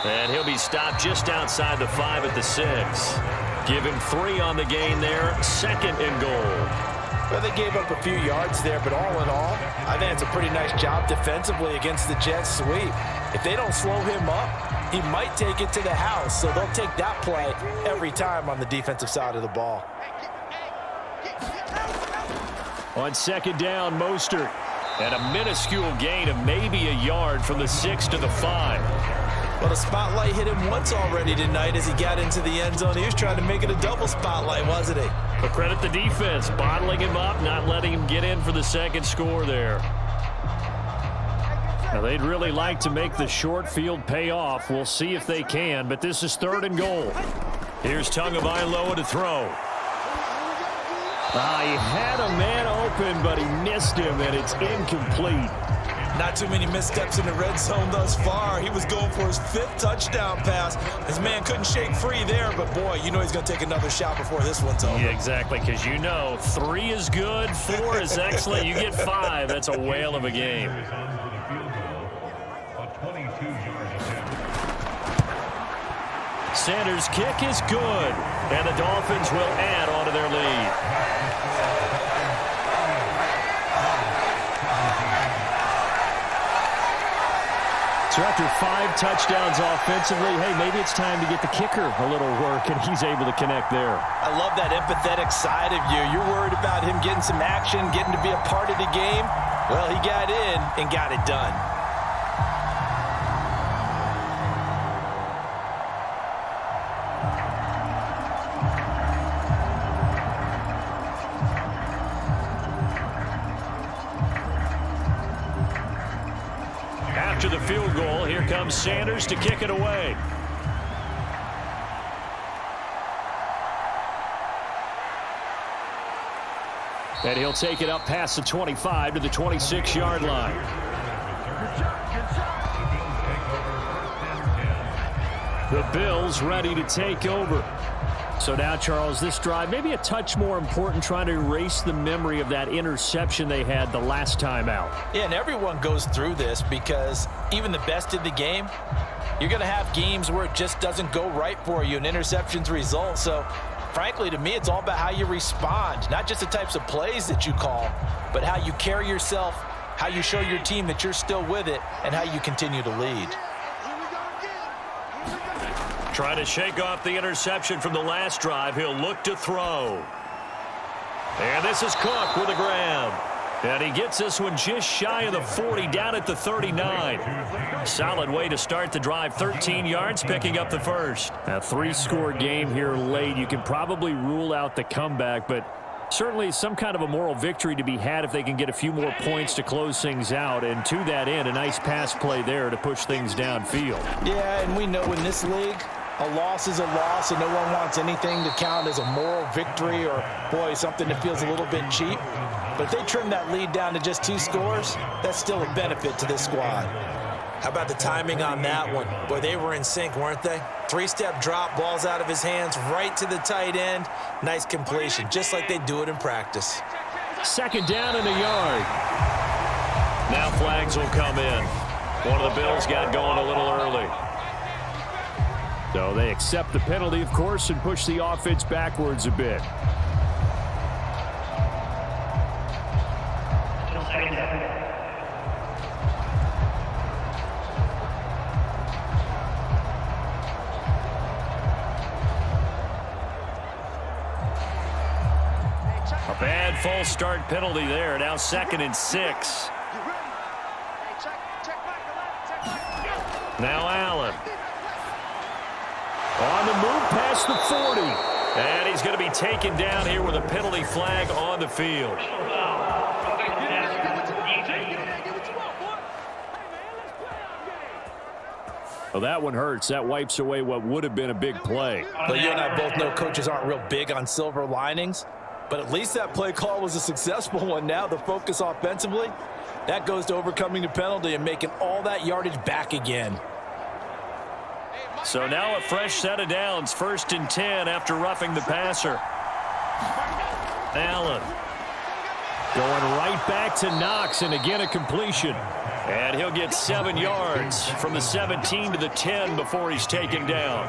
And he'll be stopped just outside the 5 at the 6. Give him 3 on the gain there. 2nd and goal. Well, they gave up a few yards there, but all in all, I think it's a pretty nice job defensively against the jet sweep. If they don't slow him up, he might take it to the house, so they'll take that play every time on the defensive side of the ball. On 2nd down, Mostert. And a minuscule gain of maybe a yard from the 6 to the 5. Well, the spotlight hit him once already tonight as he got into the end zone. He was trying to make it a double spotlight, wasn't he? But credit the defense, bottling him up, not letting him get in for the 2nd score there. Now, they'd really like to make the short field pay off. We'll see if they can, but this is 3rd and goal. Here's Tagovailoa to throw. He had a man open, but he missed him, and it's incomplete. Not too many missteps in the red zone thus far. He was going for his 5th touchdown pass. His man couldn't shake free there, but boy, you know he's going to take another shot before this one's over. Yeah, exactly, because you know 3 is good, 4 is excellent. You get 5. That's a whale of a game. Sanders' kick is good, and the Dolphins will add on to their lead. So after 5 touchdowns offensively, hey, maybe it's time to get the kicker a little work, and he's able to connect there. I love that empathetic side of you. You're worried about him getting some action, getting to be a part of the game. Well, he got in and got it done. After the field goal, here comes Sanders to kick it away. And he'll take it up past the 25 to the 26-yard line. The Bills ready to take over. So now, Charles, this drive maybe a touch more important, trying to erase the memory of that interception they had the last time out. Yeah, and everyone goes through this because even the best in the game, you're going to have games where it just doesn't go right for you and interceptions result. So, frankly, to me, it's all about how you respond, not just the types of plays that you call, but how you carry yourself, how you show your team that you're still with it, and how you continue to lead. Trying to shake off the interception from the last drive. He'll look to throw. And this is Cook with a grab. And he gets this one just shy of the 40, down at the 39. Solid way to start the drive. 13 yards, picking up the first. A 3-score game here late. You can probably rule out the comeback, but certainly some kind of a moral victory to be had if they can get a few more points to close things out. And to that end, a nice pass play there to push things downfield. Yeah, and we know in this league, a loss is a loss, and no one wants anything to count as a moral victory or, boy, something that feels a little bit cheap. But if they trim that lead down to just 2 scores, that's still a benefit to this squad. How about the timing on that one? Boy, they were in sync, weren't they? 3-step drop, balls out of his hands, right to the tight end. Nice completion, just like they do it in practice. 2nd down and a yard. Now flags will come in. One of the Bills got going a little early. So they accept the penalty, of course, and push the offense backwards a bit. A bad false start penalty there. Now 2nd and 6. Now Allen. On the move past the 40. And he's going to be taken down here with a penalty flag on the field. Well, that one hurts. That wipes away what would have been a big play. Well, you and I both know coaches aren't real big on silver linings, but at least that play call was a successful one. Now the focus offensively, that goes to overcoming the penalty and making all that yardage back again. So now a fresh set of downs, 1st and 10 after roughing the passer. Allen going right back to Knox, and again a completion. And he'll get 7 yards from the 17 to the 10 before he's taken down.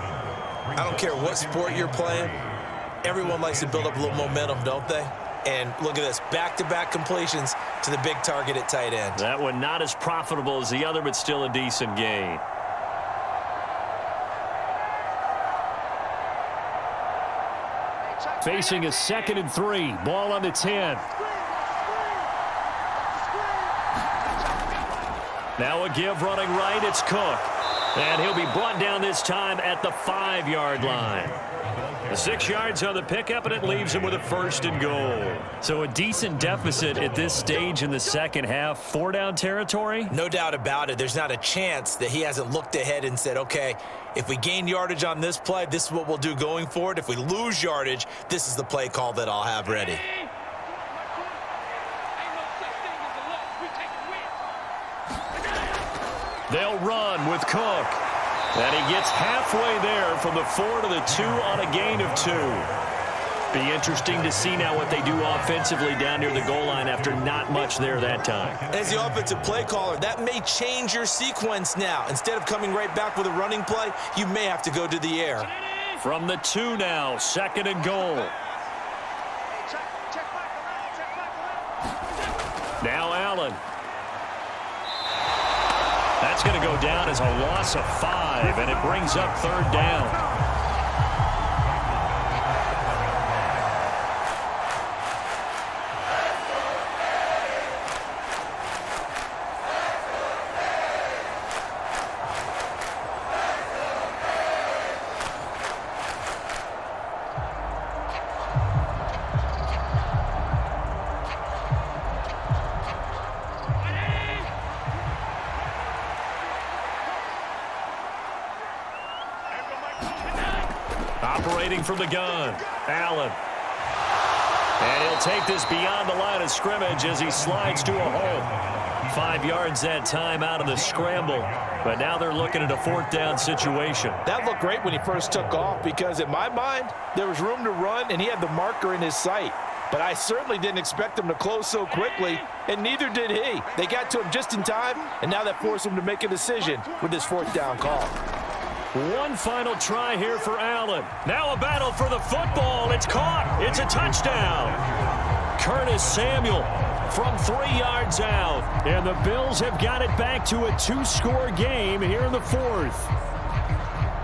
I don't care what sport you're playing. Everyone likes to build up a little momentum, don't they? And look at this, back-to-back completions to the big target at tight end. That one not as profitable as the other, but still a decent gain. Facing a 2nd and 3, ball on the 10. Now a give running right, it's Cook. And he'll be brought down this time at the 5-yard line. The 6 yards on the pickup, and it leaves him with a 1st and goal. So a decent deficit at this stage in the second half. 4-down territory? No doubt about it. There's not a chance that he hasn't looked ahead and said, okay, if we gain yardage on this play, this is what we'll do going forward. If we lose yardage, this is the play call that I'll have ready. They'll run with Cook. And he gets halfway there from the 4 to the 2 on a gain of 2. Be interesting to see now what they do offensively down near the goal line after not much there that time. As the offensive play caller, that may change your sequence now. Instead of coming right back with a running play, you may have to go to the air. From the 2 now, 2nd and goal. Now Allen. That's going to go down as a loss of 5, and it brings up 3rd down. Operating from the gun, Allen. And he'll take this beyond the line of scrimmage as he slides to a hole. 5 yards that time out of the scramble. But now they're looking at a 4th down situation. That looked great when he first took off because in my mind, there was room to run and he had the marker in his sight. But I certainly didn't expect him to close so quickly, and neither did he. They got to him just in time, and now that forced him to make a decision with this 4th down call. One final try here for Allen. Now a battle for the football. It's caught. It's a touchdown. Curtis Samuel from 3 yards out. And the Bills have got it back to a 2-score game here in the 4th.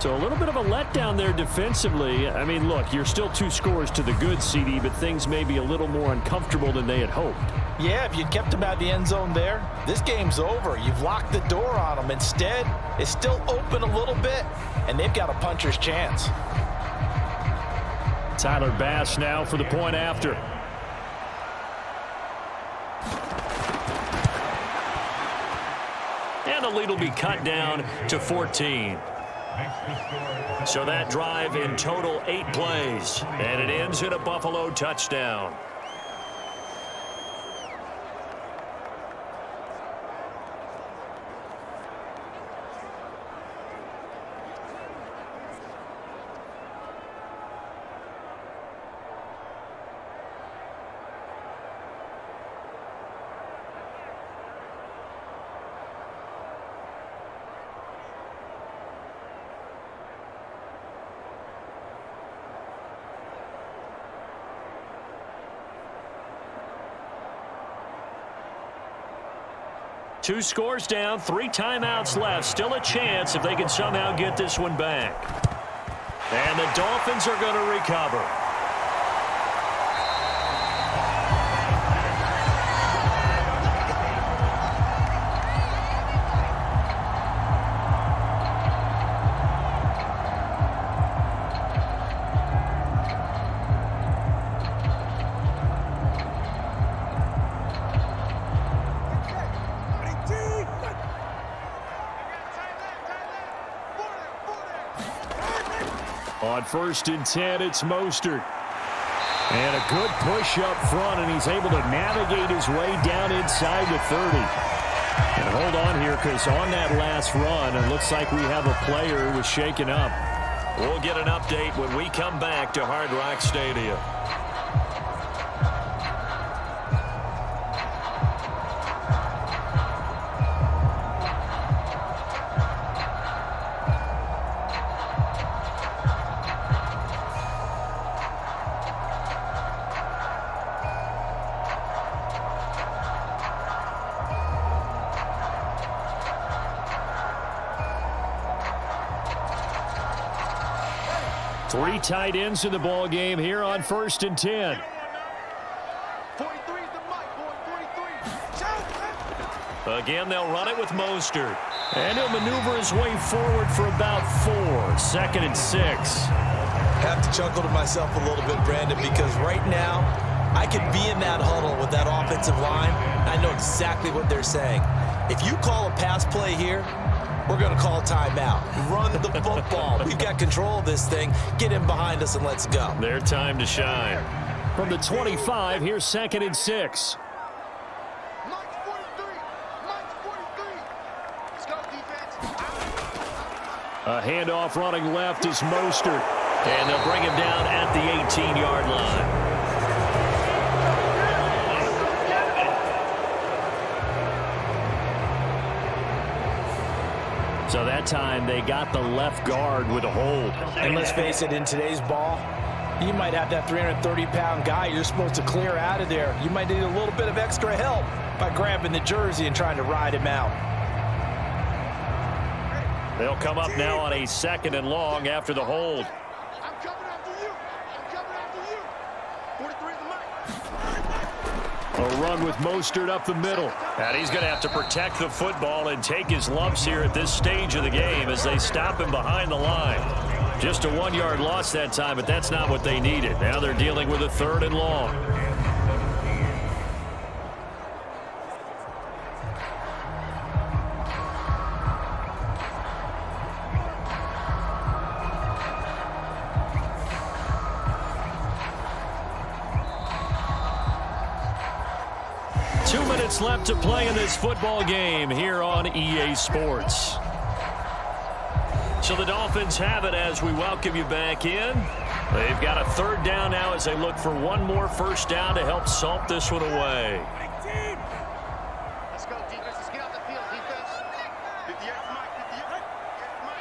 So a little bit of a letdown there defensively. I mean, look, you're still 2 scores to the good, CD, but things may be a little more uncomfortable than they had hoped. Yeah, if you kept him out of the end zone there, this game's over. You've locked the door on him. Instead, it's still open a little bit, and they've got a puncher's chance. Tyler Bass now for the point after. And the lead will be cut down to 14. So that drive in total 8 plays, and it ends in a Buffalo touchdown. Two scores down, 3 timeouts left. Still a chance if they can somehow get this one back. And the Dolphins are going to recover. On 1st and 10, it's Mostert. And a good push up front, and he's able to navigate his way down inside the 30. And hold on here, because on that last run, it looks like we have a player who was shaken up. We'll get an update when we come back to Hard Rock Stadium. Three tight ends in the ball game here on 1st and 10. 43 is the mic, boy. 43. Again, they'll run it with Mostert. And he'll maneuver his way forward for about 4. 2nd and 6. I have to chuckle to myself a little bit, Brandon, because right now I could be in that huddle with that offensive line. I know exactly what they're saying. If you call a pass play here, we're going to call timeout. Run the football. We've got control of this thing. Get in behind us and let's go. Their time to shine. From the 25, here's 2nd and 6. Mike's 43. Mike's 43. Let's go, defense. A handoff running left is Mostert. And they'll bring him down at the 18-yard line. So that time they got the left guard with a hold. And let's face it, in today's ball, you might have that 330-pound guy you're supposed to clear out of there. You might need a little bit of extra help by grabbing the jersey and trying to ride him out. They'll come up now on a 2nd and long after the hold. I'm coming after you. I'm coming after you. 43 is the mic. A run with Mostert up the middle. And he's going to have to protect the football and take his lumps here at this stage of the game as they stop him behind the line. Just a 1-yard loss that time, but that's not what they needed. Now they're dealing with a 3rd and long. Left to play in this football game here on EA Sports. So the Dolphins have it as we welcome you back in. They've got a 3rd down now as they look for one more 1st down to help salt this one away. Let's go, defense. Let's get out the field, defense. 58 Mike. 58 Mike.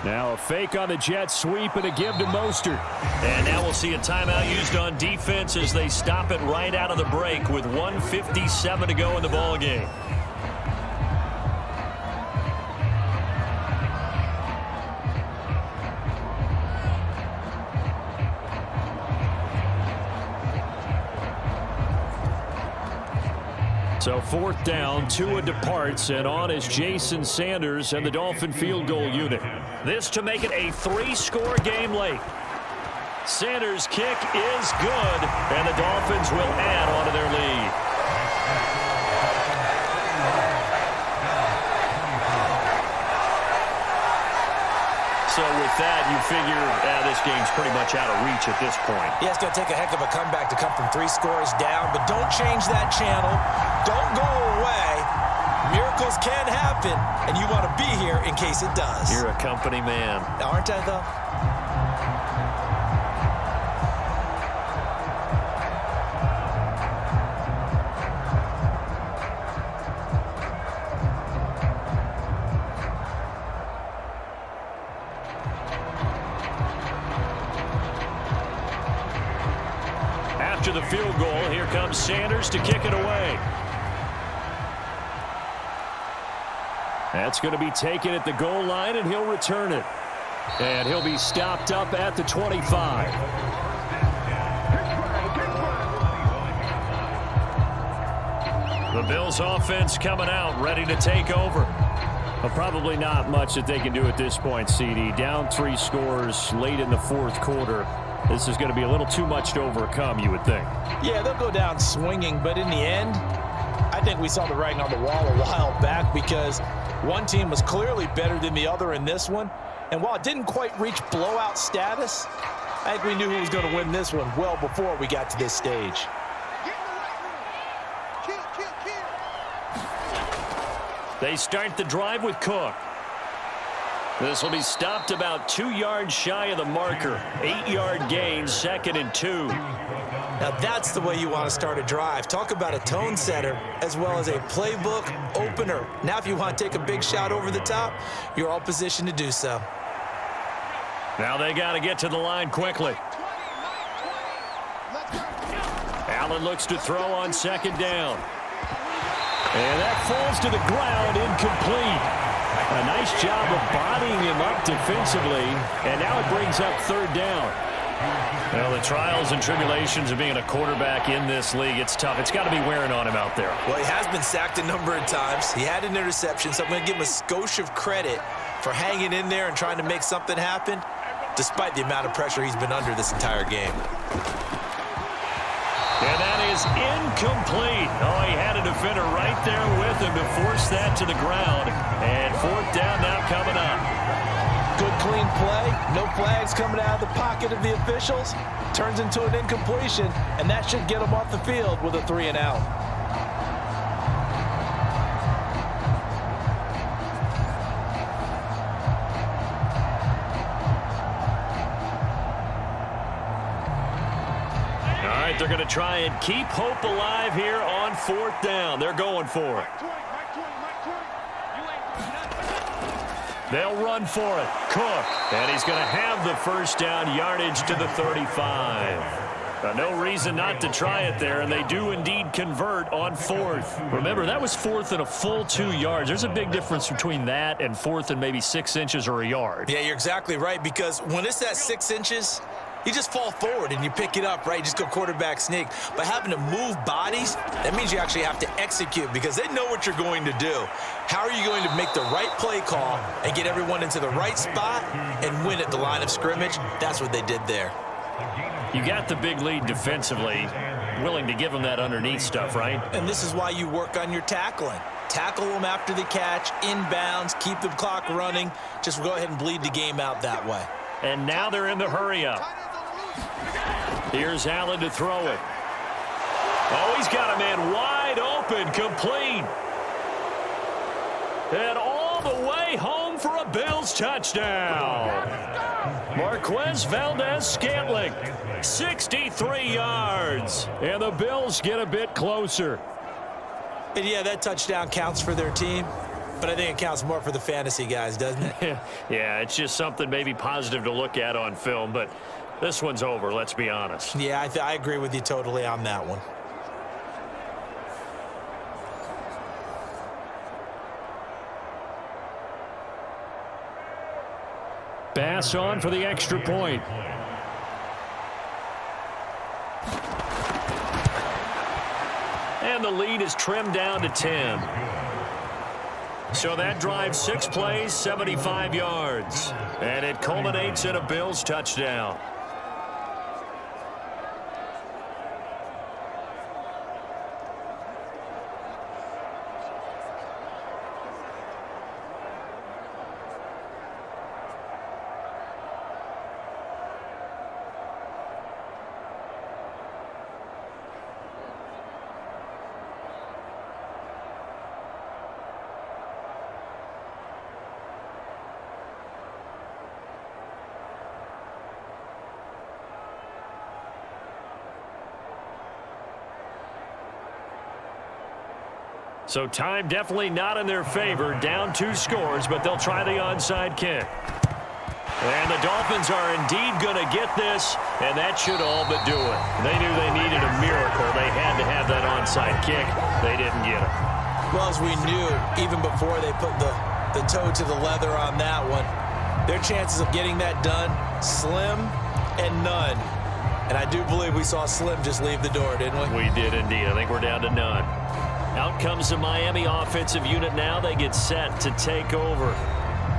Now a fake on the jet sweep and a give to Mostert. And now we'll see a timeout used on defense as they stop it right out of the break with 1:57 to go in the ball game. So 4th down, Tua departs, and on is Jason Sanders and the Dolphin field goal unit. This to make it a 3-score game late. Sanders' kick is good, and the Dolphins will add on to their lead. So with that, you figure this game's pretty much out of reach at this point. Yeah, it's going to take a heck of a comeback to come from 3 scores down, but don't change that channel. Don't go away. Miracles can happen, and you want to be here in case it does. You're a company man. Aren't I, though? After the field goal, here comes Sanders to kick it away. That's going to be taken at the goal line, and he'll return it. And he'll be stopped up at the 25. The Bills offense coming out, ready to take over. But probably not much that they can do at this point, CD. Down 3 scores late in the 4th quarter. This is going to be a little too much to overcome, you would think. Yeah, they'll go down swinging, but in the end, I think we saw the writing on the wall a while back because one team was clearly better than the other in this one, And while it didn't quite reach blowout status, I think we knew who was going to win this one well before we got to this stage. They start the drive with Cook. This will be stopped about 2 yards shy of the marker. 8-yard gain, 2nd and 2. Now that's the way you want to start a drive. Talk about a tone setter as well as a playbook opener. Now if you want to take a big shot over the top, you're all positioned to do so. Now they got to get to the line quickly. Allen looks to throw on 2nd down. And that falls to the ground, incomplete. A nice job of bodying him up defensively, and now it brings up 3rd down. Well, the trials and tribulations of being a quarterback in this league, it's tough. It's got to be wearing on him out there. Well, he has been sacked a number of times. He had an interception, so I'm going to give him a skosh of credit for hanging in there and trying to make something happen, despite the amount of pressure he's been under this entire game. And that is incomplete. Oh, he had a defender right there with him to force that to the ground. And 4th down now coming up. Good clean play. No flags coming out of the pocket of the officials. Turns into an incompletion, and that should get him off the field with a 3 and out. They're going to try and keep hope alive here on 4th down. They're going for it. They'll run for it. Cook. And he's going to have the 1st down, yardage to the 35. No reason not to try it there, and they do indeed convert on 4th. Remember, that was 4th and a full 2 yards. There's a big difference between that and 4th and maybe 6 inches or a yard. Yeah, you're exactly right, because when it's that 6 inches, you just fall forward and you pick it up, right? You just go quarterback sneak. But having to move bodies, that means you actually have to execute because they know what you're going to do. How are you going to make the right play call and get everyone into the right spot and win at the line of scrimmage? That's what they did there. You got the big lead defensively, willing to give them that underneath stuff, right? And this is why you work on your tackling. Tackle them after the catch, inbounds, keep the clock running. Just go ahead and bleed the game out that way. And now they're in the hurry-up. Here's Allen to throw it. Oh, he's got a man wide open, complete. And all the way home for a Bills touchdown. Marquez Valdez-Scantling, 63 yards. And the Bills get a bit closer. And yeah, that touchdown counts for their team. But I think it counts more for the fantasy guys, doesn't it? Yeah, it's just something maybe positive to look at on film, but this one's over, let's be honest. Yeah, I agree with you totally on that one. Bass on for the extra point. And the lead is trimmed down to 10. So that drives 6 plays, 75 yards. And it culminates in a Bills touchdown. So time definitely not in their favor. Down 2 scores, but they'll try the onside kick. And the Dolphins are indeed going to get this, and that should all but do it. They knew they needed a miracle. They had to have that onside kick. They didn't get it. Well, as we knew, even before they put the toe to the leather on that one, their chances of getting that done, slim and none. And I do believe we saw Slim just leave the door, didn't we? We did indeed. I think we're down to none. Out comes the Miami offensive unit now. They get set to take over.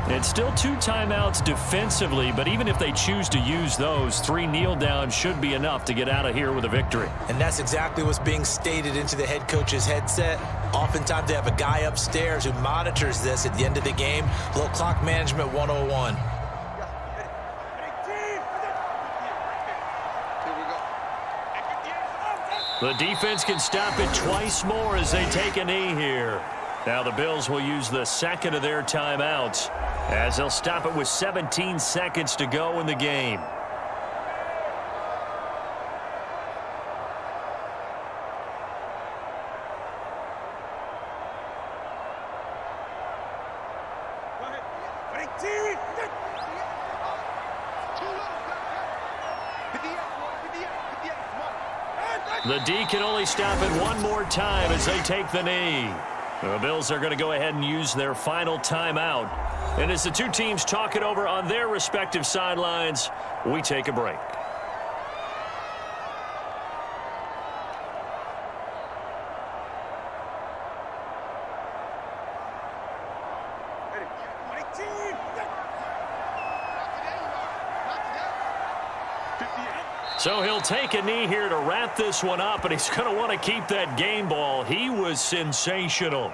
It's still 2 timeouts defensively, but even if they choose to use those, 3 kneel downs should be enough to get out of here with a victory. And that's exactly what's being stated into the head coach's headset. Oftentimes they have a guy upstairs who monitors this at the end of the game. A little clock management 101. The defense can stop it twice more as they take a knee here. Now the Bills will use the second of their timeouts as they'll stop it with 17 seconds to go in the game. The D can only stop it one more time as they take the knee. The Bills are going to go ahead and use their final timeout. And as the two teams talk it over on their respective sidelines, we take a break. So he'll take a knee here to wrap this one up, and he's going to want to keep that game ball. He was sensational.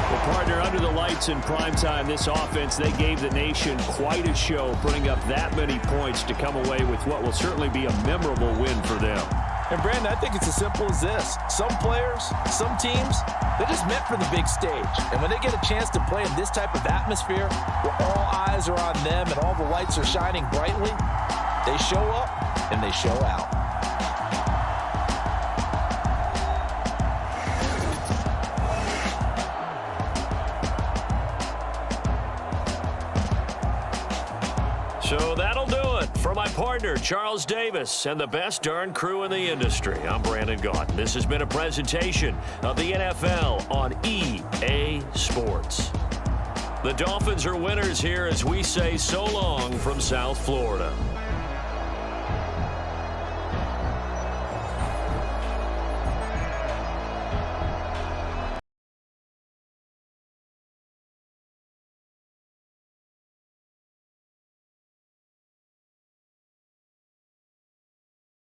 Well, partner, under the lights in primetime, this offense, they gave the nation quite a show, putting up that many points to come away with what will certainly be a memorable win for them. And, Brandon, I think it's as simple as this. Some players, some teams, they're just meant for the big stage. And when they get a chance to play in this type of atmosphere where all eyes are on them and all the lights are shining brightly, they show up and they show out. So that'll do it for my partner, Charles Davis, and the best darn crew in the industry. I'm Brandon Gaunt. This has been a presentation of the NFL on EA Sports. The Dolphins are winners here as we say so long from South Florida.